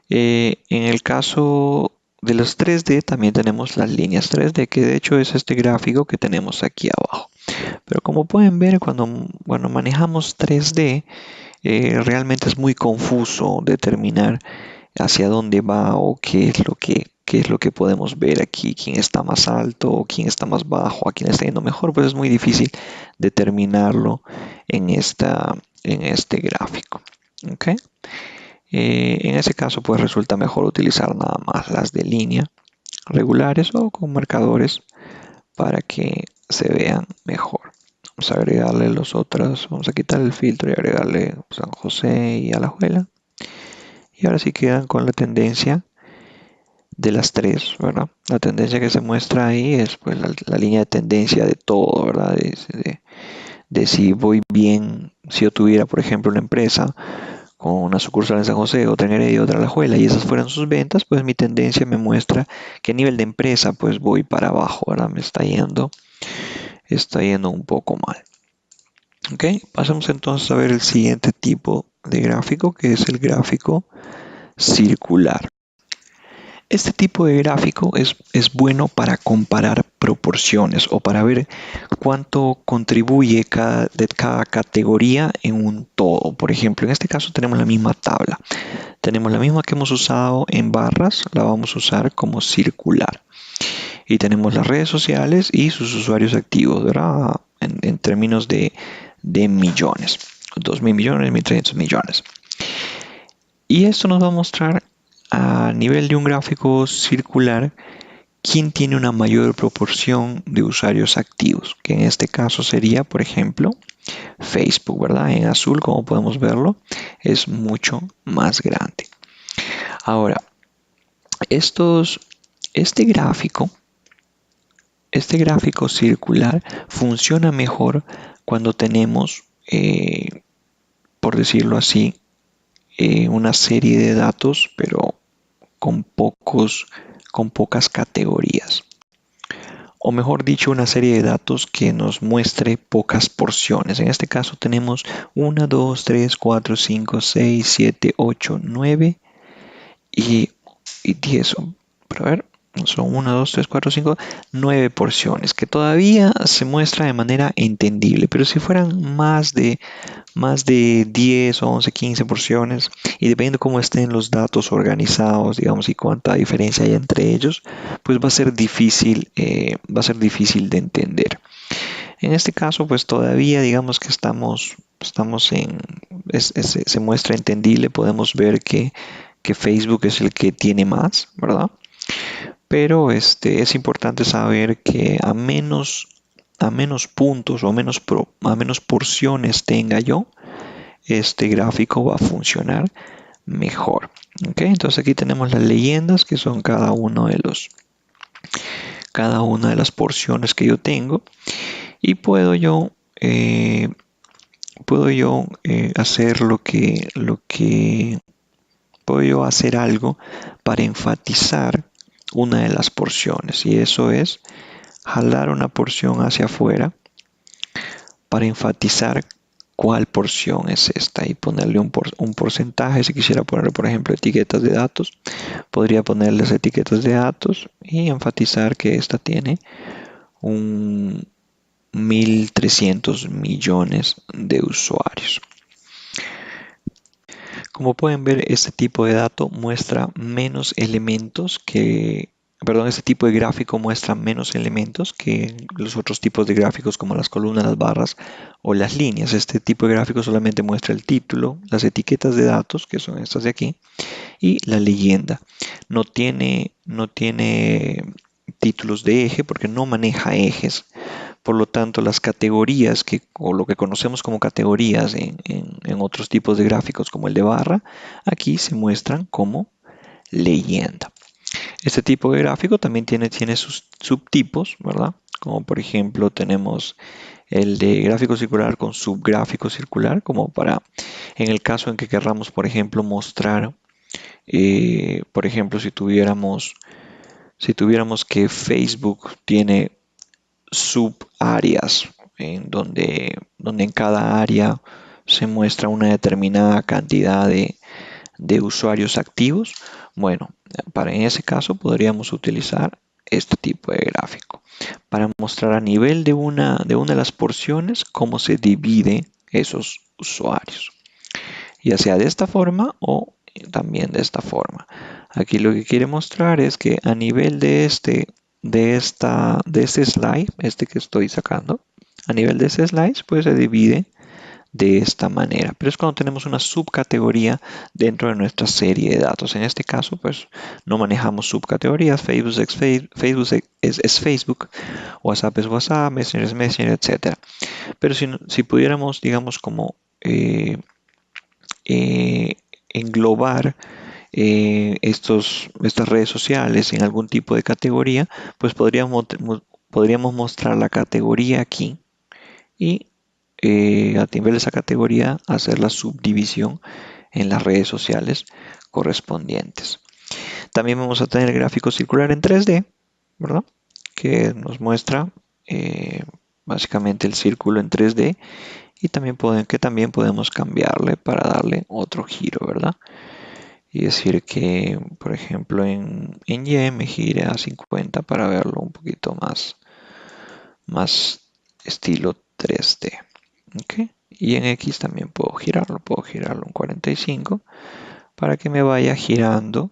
S1: En el caso de los 3D también tenemos las líneas 3D, que de hecho es este gráfico que tenemos aquí abajo. Pero como pueden ver, cuando manejamos 3D, realmente es muy confuso determinar hacia dónde va o qué es lo que podemos ver aquí, quién está más alto o quién está más bajo, a quién está yendo mejor, pues es muy difícil determinarlo en este gráfico. ¿Ok? En ese caso, pues resulta mejor utilizar nada más las de línea regulares o con marcadores para que se vean mejor. Vamos a agregarle los otros, vamos a quitar el filtro y agregarle San José y Alajuela. Y ahora sí quedan con la tendencia de las tres, ¿verdad? La tendencia que se muestra ahí es pues la línea de tendencia de todo, ¿verdad? De si voy bien, si yo tuviera, por ejemplo, una empresa con una sucursal en San José, otra en Heredia y otra en Alajuela, y esas fueran sus ventas, pues mi tendencia me muestra que a nivel de empresa, pues voy para abajo, ¿verdad? Me está yendo un poco mal. Ok, pasemos entonces a ver el siguiente tipo de gráfico, que es el gráfico circular. Este tipo de gráfico es bueno para comparar proporciones o para ver cuánto contribuye de cada categoría en un todo. Por ejemplo, en este caso tenemos la misma tabla. Tenemos la misma que hemos usado en barras, la vamos a usar como circular. Y tenemos las redes sociales y sus usuarios activos, ¿verdad? En términos de millones. 2.000 millones, 1.300 millones. Y esto nos va a mostrar a nivel de un gráfico circular quién tiene una mayor proporción de usuarios activos, que en este caso sería, por ejemplo, Facebook, ¿verdad? En azul, como podemos verlo, es mucho más grande. Ahora, estos, este gráfico, este gráfico circular funciona mejor cuando tenemos, por decirlo así, una serie de datos, pero con con pocas categorías. O mejor dicho, una serie de datos que nos muestre pocas porciones. En este caso tenemos 1, 2, 3, 4, 5, 6, 7, 8, 9 y 10. Pero a ver, son 1, 2, 3, 4, 5, 9 porciones, que todavía se muestra de manera entendible. Pero si fueran más de 10, 11, 15 porciones, y dependiendo cómo estén los datos organizados, digamos, y cuánta diferencia hay entre ellos, pues va a ser difícil de entender. En este caso, pues todavía digamos que estamos se muestra entendible, podemos ver que Facebook es el que tiene más, ¿verdad? Pero es importante saber que a menos puntos o a menos porciones tenga yo, este gráfico va a funcionar mejor. ¿Ok? Entonces aquí tenemos las leyendas que son cada una de las porciones que yo tengo y puedo yo hacer puedo yo hacer algo para enfatizar una de las porciones y eso es jalar una porción hacia afuera para enfatizar cuál porción es esta y ponerle un porcentaje. Si quisiera poner, por ejemplo, etiquetas de datos, podría ponerles etiquetas de datos y enfatizar que esta tiene un 1.300 millones de usuarios. Como pueden ver, este tipo de dato muestra menos elementos este tipo de gráfico muestra menos elementos que los otros tipos de gráficos como las columnas, las barras o las líneas. Este tipo de gráfico solamente muestra el título, las etiquetas de datos, que son estas de aquí, y la leyenda. No tiene títulos de eje porque no maneja ejes. Por lo tanto, las categorías o lo que conocemos como categorías en otros tipos de gráficos como el de barra, aquí se muestran como leyenda. Este tipo de gráfico también tiene sus subtipos, ¿verdad? Como por ejemplo tenemos el de gráfico circular con subgráfico circular, como en el caso en que querramos, por ejemplo, mostrar, por ejemplo, si tuviéramos que Facebook tiene subáreas donde en cada área se muestra una determinada cantidad de usuarios activos. Bueno, en ese caso podríamos utilizar este tipo de gráfico para mostrar a nivel de una de las porciones cómo se divide esos usuarios, ya sea de esta forma o también de esta forma. Aquí lo que quiere mostrar es que a nivel de este slide, este que estoy sacando, a nivel de este slide, pues se divide de esta manera. Pero es cuando tenemos una subcategoría dentro de nuestra serie de datos. En este caso, pues no manejamos subcategorías. Facebook es Facebook, WhatsApp es WhatsApp, Messenger es Messenger, etc. Pero si pudiéramos, digamos, como eh, englobar estas redes sociales en algún tipo de categoría, pues podríamos mostrar la categoría aquí y a nivel de esa categoría hacer la subdivisión en las redes sociales correspondientes. También vamos a tener el gráfico circular en 3D, ¿verdad? Que nos muestra básicamente el círculo en 3D y también podemos cambiarle para darle otro giro, ¿verdad? Y decir que, por ejemplo, en Y me gire a 50 para verlo un poquito más estilo 3D. ¿Ok? Y en X también puedo girarlo un 45 para que me vaya girando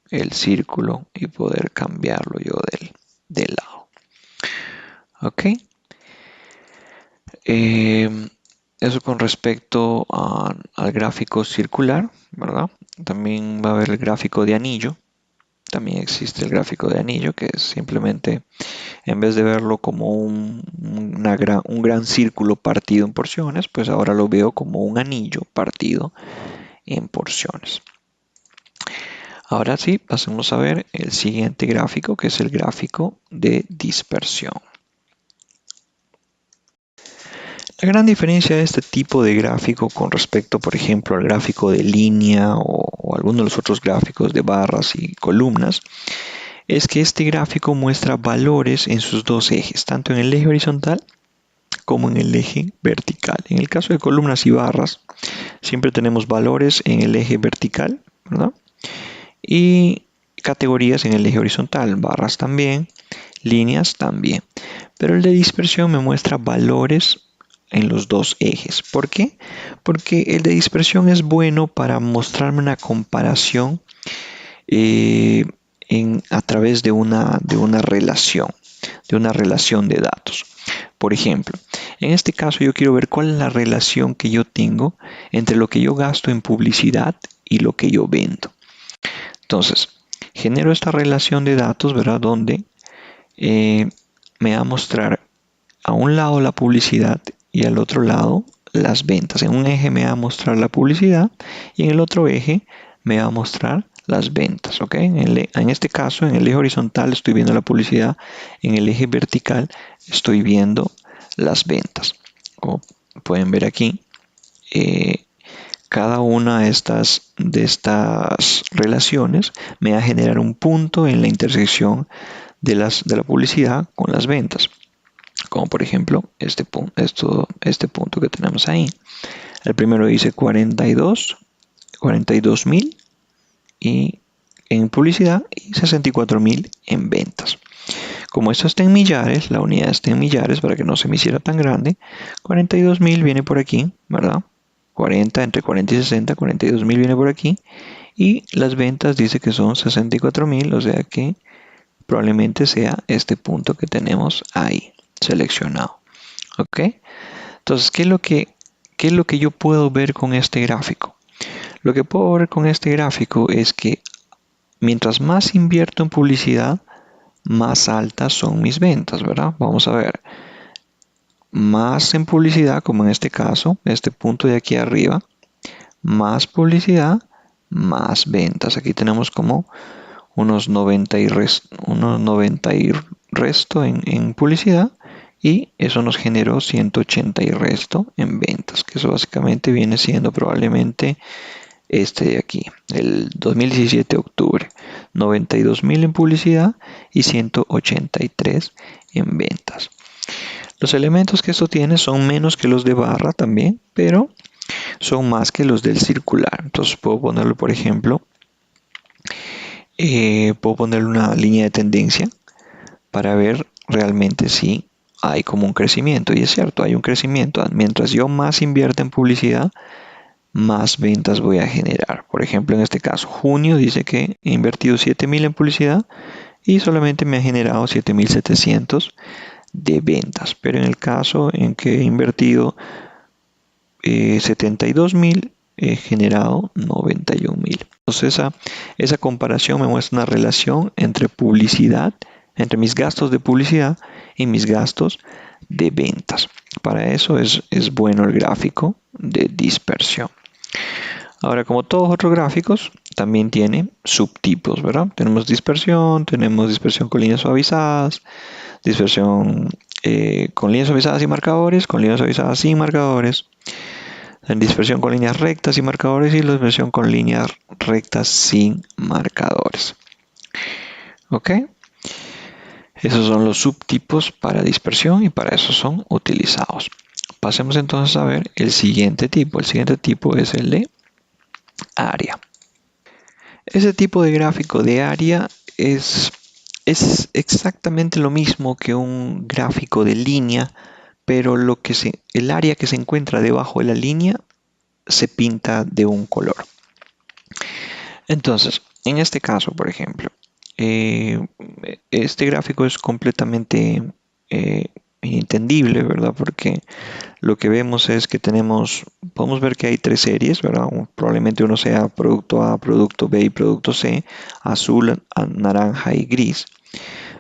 S1: el círculo y poder cambiarlo yo del lado. ¿Ok? Eso con respecto al gráfico circular, ¿verdad? También va a haber el gráfico de anillo. También existe el gráfico de anillo, que es simplemente, en vez de verlo como un gran círculo partido en porciones, pues ahora lo veo como un anillo partido en porciones. Ahora sí, pasemos a ver el siguiente gráfico, que es el gráfico de dispersión. La gran diferencia de este tipo de gráfico con respecto, por ejemplo, al gráfico de línea o algunos de los otros gráficos de barras y columnas, es que este gráfico muestra valores en sus dos ejes, tanto en el eje horizontal como en el eje vertical. En el caso de columnas y barras, siempre tenemos valores en el eje vertical, ¿verdad? Y categorías en el eje horizontal, barras también, líneas también. Pero el de dispersión me muestra valores en los dos ejes. ¿Por qué? Porque el de dispersión es bueno para mostrarme una comparación a través de una relación de datos. Por ejemplo, en este caso yo quiero ver cuál es la relación que yo tengo entre lo que yo gasto en publicidad y lo que yo vendo. Entonces, genero esta relación de datos, ¿verdad? Donde me va a mostrar a un lado la publicidad y al otro lado las ventas. En un eje me va a mostrar la publicidad y en el otro eje me va a mostrar las ventas. ¿Ok? En este caso, en el eje horizontal estoy viendo la publicidad, en el eje vertical estoy viendo las ventas. Como pueden ver aquí, cada una de estas relaciones me va a generar un punto en la intersección de la publicidad con las ventas. Como por ejemplo este punto que tenemos ahí. El primero dice 42.000 y en publicidad y 64.000 en ventas. Como esto está en millares, la unidad está en millares para que no se me hiciera tan grande, 42.000 viene por aquí, ¿verdad? 40, entre 40 y 60, 42.000 viene por aquí. Y las ventas dice que son 64.000, o sea que probablemente sea este punto que tenemos ahí seleccionado. ¿Ok? Entonces, ¿qué es lo que yo puedo ver con este gráfico? Lo que puedo ver con este gráfico es que mientras más invierto en publicidad, más altas son mis ventas, ¿verdad? Vamos a ver. Más en publicidad, como en este caso, este punto de aquí arriba, más publicidad, más ventas. Aquí tenemos como unos 90 y resto en publicidad y eso nos generó 180 y resto en ventas, que eso básicamente viene siendo probablemente este de aquí, el 2017 octubre, 92.000 en publicidad y 183 en ventas. Los elementos que esto tiene son menos que los de barra también, pero son más que los del circular. Entonces puedo ponerlo, por ejemplo, puedo ponerle una línea de tendencia para ver realmente si hay como un crecimiento. Y es cierto, hay un crecimiento. Mientras yo más invierta en publicidad, más ventas voy a generar. Por ejemplo, en este caso, junio dice que he invertido 7.000 en publicidad y solamente me ha generado 7.700 de ventas. Pero en el caso en que he invertido 72.000, he generado 91.000. Entonces esa comparación me muestra una relación entre publicidad, entre mis gastos de publicidad y mis gastos de ventas. Para eso es bueno el gráfico de dispersión. Ahora, como todos otros gráficos, también tiene subtipos, ¿verdad? Tenemos dispersión con líneas suavizadas, dispersión con líneas suavizadas y marcadores, con líneas suavizadas sin marcadores, la dispersión con líneas rectas y marcadores y la dispersión con líneas rectas sin marcadores. ¿Ok? Esos son los subtipos para dispersión y para eso son utilizados. Pasemos entonces a ver el siguiente tipo. El siguiente tipo es el de área. Ese tipo de gráfico de área es exactamente lo mismo que un gráfico de línea, pero el área que se encuentra debajo de la línea se pinta de un color. Entonces, en este caso, por ejemplo, este gráfico es completamente inentendible, ¿verdad? Porque lo que vemos es que podemos ver que hay tres series, ¿verdad? Probablemente uno sea producto A, producto B y producto C, azul, naranja y gris,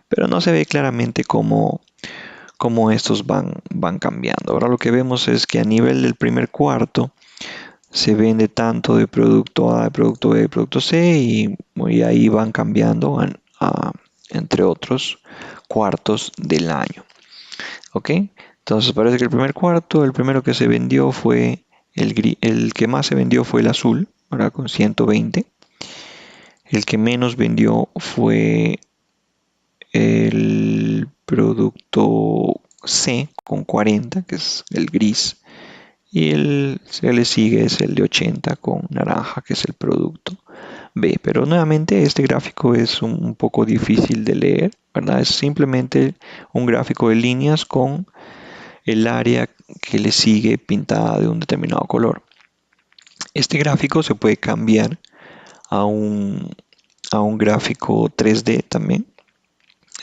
S1: pero no se ve claramente cómo estos van cambiando. Ahora lo que vemos es que a nivel del primer cuarto se vende tanto de producto A, de producto B, de producto C y ahí van cambiando entre otros cuartos del año. ¿Ok? Entonces parece que el primer cuarto, el primero que se vendió fue el que más se vendió fue el azul, ¿verdad? Con 120. El que menos vendió fue el producto C con 40, que es el gris. Y el que le sigue es el de 80 con naranja, que es el producto B. Pero nuevamente este gráfico es un poco difícil de leer, ¿verdad? Es simplemente un gráfico de líneas con el área que le sigue pintada de un determinado color. Este gráfico se puede cambiar a un gráfico 3D también.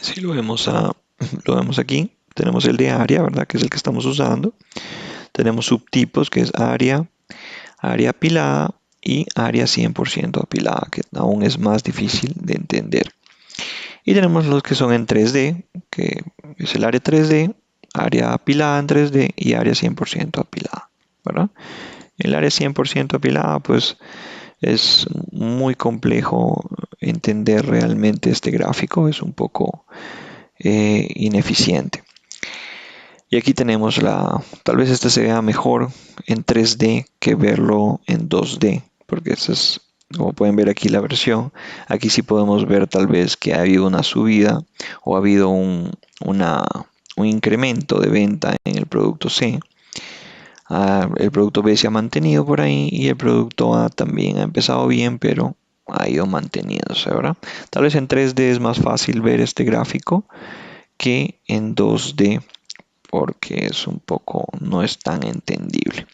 S1: Si lo vemos aquí, tenemos el de área, ¿verdad? Que es el que estamos usando. Tenemos subtipos, que es área apilada y área 100% apilada, que aún es más difícil de entender. Y tenemos los que son en 3D, que es el área 3D, área apilada en 3D y área 100% apilada, ¿verdad? El área 100% apilada, pues es muy complejo entender realmente este gráfico, es un poco ineficiente. Y aquí tenemos tal vez este se vea mejor en 3D que verlo en 2D, porque esta es, como pueden ver aquí la versión, aquí sí podemos ver tal vez que ha habido una subida o ha habido un incremento de venta en el producto C. El producto B se ha mantenido por ahí y el producto A también ha empezado bien, pero ha ido manteniéndose, ¿verdad? Tal vez en 3D es más fácil ver este gráfico que en 2D porque no es tan entendible.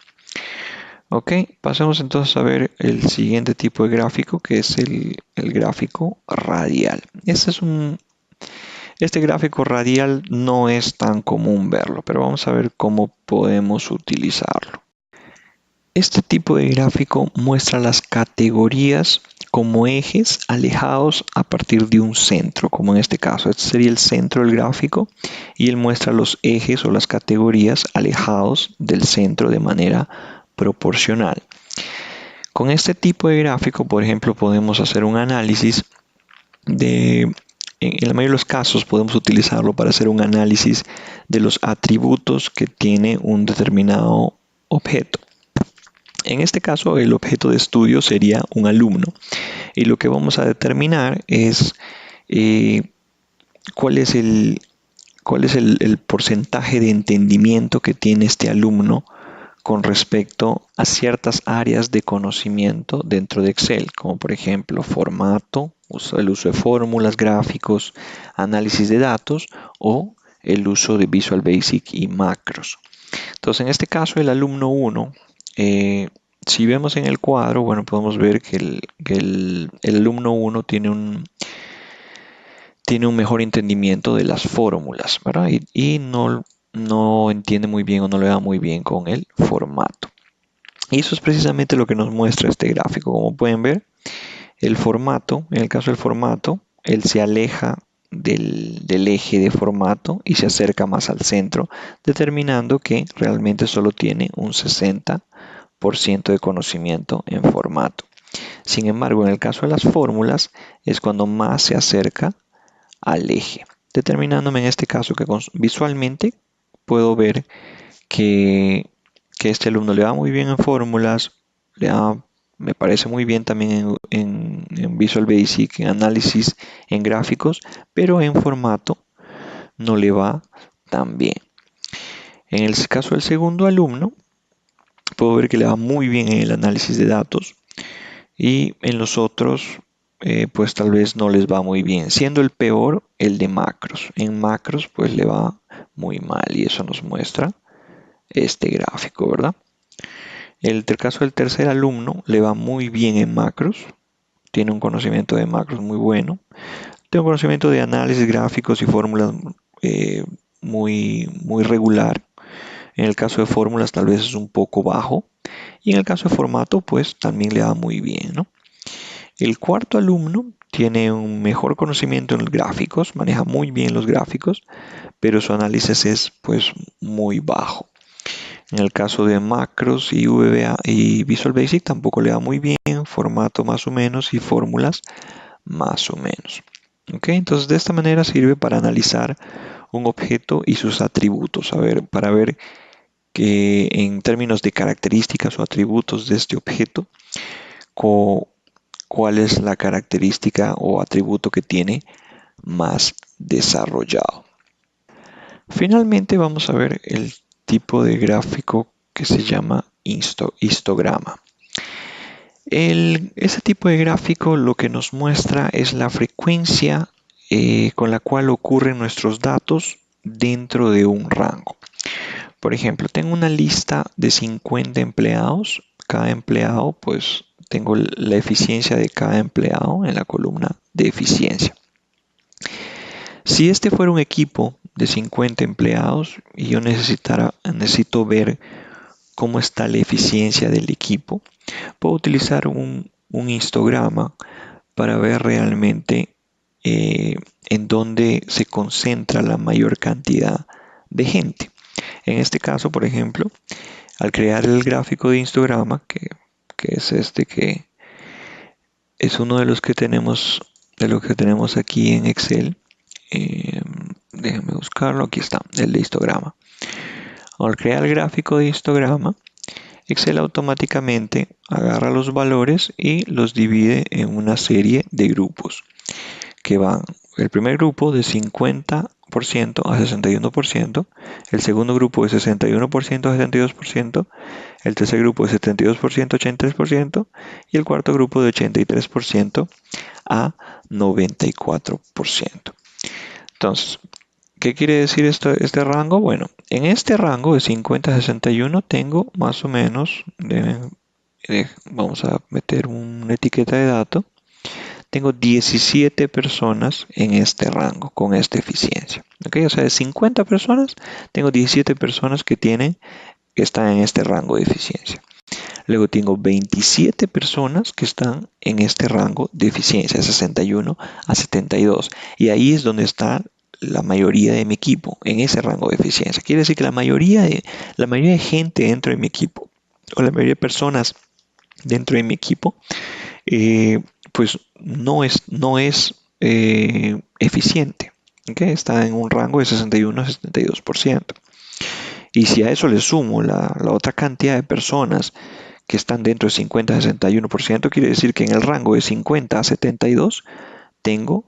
S1: Ok, pasemos entonces a ver el siguiente tipo de gráfico, que es el gráfico radial. Este gráfico radial no es tan común verlo, pero vamos a ver cómo podemos utilizarlo. Este tipo de gráfico muestra las categorías como ejes alejados a partir de un centro, como en este caso. Este sería el centro del gráfico y él muestra los ejes o las categorías alejados del centro de manera proporcional. Con este tipo de gráfico, por ejemplo, podemos hacer un análisis en la mayoría de los casos podemos utilizarlo para hacer un análisis de los atributos que tiene un determinado objeto. En este caso, el objeto de estudio sería un alumno y lo que vamos a determinar es cuál es el porcentaje de entendimiento que tiene este alumno con respecto a ciertas áreas de conocimiento dentro de Excel, como por ejemplo formato, el uso de fórmulas, gráficos, análisis de datos o el uso de Visual Basic y macros. Entonces, en este caso, el alumno 1, si vemos en el cuadro, bueno, podemos ver que el alumno 1 tiene un mejor entendimiento de las fórmulas, ¿verdad? Y no entiende muy bien o no le va muy bien con el formato. Y eso es precisamente lo que nos muestra este gráfico. Como pueden ver, el formato, en el caso del formato, él se aleja del eje de formato y se acerca más al centro, determinando que realmente solo tiene un 60% de conocimiento en formato. Sin embargo, en el caso de las fórmulas, es cuando más se acerca al eje, determinándome en este caso que visualmente puedo ver que este alumno le va muy bien en fórmulas, me parece muy bien también en Visual Basic, en análisis, en gráficos, pero en formato no le va tan bien. En el caso del segundo alumno, puedo ver que le va muy bien en el análisis de datos y en los otros pues tal vez no les va muy bien, siendo el peor el de macros. En macros pues le va muy mal y eso nos muestra este gráfico, ¿verdad? El caso del tercer alumno le va muy bien en macros, tiene un conocimiento de macros muy bueno, tiene un conocimiento de análisis gráficos y fórmulas muy regular. En el caso de fórmulas tal vez es un poco bajo. Y en el caso de formato, pues también le va muy bien, ¿no? El cuarto alumno tiene un mejor conocimiento en los gráficos, maneja muy bien los gráficos, pero su análisis es pues muy bajo. En el caso de macros y VBA y Visual Basic tampoco le va muy bien, formato más o menos y fórmulas más o menos. ¿Ok? Entonces de esta manera sirve para analizar un objeto y sus atributos, para ver que en términos de características o atributos de este objeto, cuál es la característica o atributo que tiene más desarrollado. Finalmente vamos a ver el tipo de gráfico que se llama histograma. Ese tipo de gráfico lo que nos muestra es la frecuencia con la cual ocurren nuestros datos dentro de un rango. Por ejemplo, tengo una lista de 50 empleados. Cada empleado, pues tengo la eficiencia de cada empleado en la columna de eficiencia. Si este fuera un equipo de 50 empleados y yo necesito ver cómo está la eficiencia del equipo, puedo utilizar un histograma para ver realmente en dónde se concentra la mayor cantidad de gente. En este caso, por ejemplo, al crear el gráfico de histograma, que es este que es uno de los que tenemos, aquí en Excel, déjenme buscarlo, aquí está, el de histograma. Al crear el gráfico de histograma, Excel automáticamente agarra los valores y los divide en una serie de grupos que van el primer grupo de 50% a 61%, el segundo grupo de 61% a 72%, el tercer grupo de 72% a 83% y el cuarto grupo de 83% a 94%. Entonces, ¿qué quiere decir este rango? Bueno, en este rango de 50 a 61 tengo más o menos, vamos a meter una etiqueta de dato, tengo 17 personas en este rango con esta eficiencia. ¿Okay? O sea, de 50 personas, tengo 17 personas que están en este rango de eficiencia. Luego tengo 27 personas que están en este rango de eficiencia, 61 a 72. Y ahí es donde está la mayoría de mi equipo, en ese rango de eficiencia. Quiere decir que la mayoría de gente dentro de mi equipo, o la mayoría de personas dentro de mi equipo, pues no es eficiente. ¿Okay? Está en un rango de 61 a 72%. Y si a eso le sumo la otra cantidad de personas que están dentro de 50 a 61%, quiere decir que en el rango de 50 a 72 tengo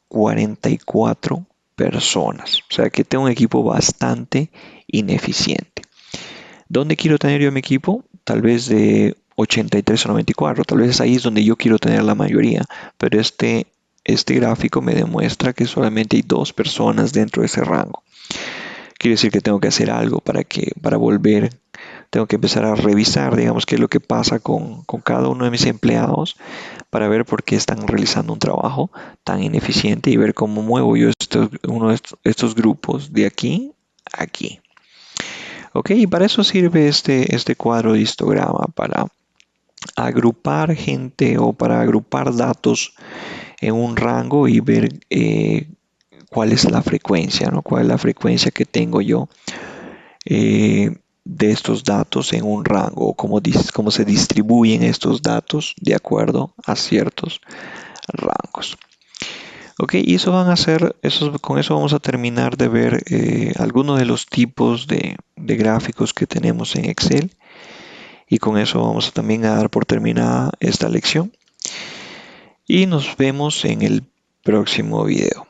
S1: 44 personas. O sea que tengo un equipo bastante ineficiente. ¿Dónde quiero tener yo mi equipo? Tal vez de 83 a 94. Tal vez ahí es donde yo quiero tener la mayoría. Pero este gráfico me demuestra que solamente hay 2 personas dentro de ese rango. Quiere decir que tengo que hacer algo para volver. Tengo que empezar a revisar, digamos, qué es lo que pasa con cada uno de mis empleados para ver por qué están realizando un trabajo tan ineficiente y ver cómo muevo yo uno de estos grupos de aquí a aquí. Ok, y para eso sirve este cuadro de histograma, para agrupar gente o para agrupar datos en un rango y ver cuál es la frecuencia, ¿no? Cuál es la frecuencia que tengo yo de estos datos en un rango, cómo se distribuyen estos datos de acuerdo a ciertos rangos. Ok, y con eso vamos a terminar de ver algunos de los tipos de gráficos que tenemos en Excel, y con eso vamos también a dar por terminada esta lección y nos vemos en el próximo video.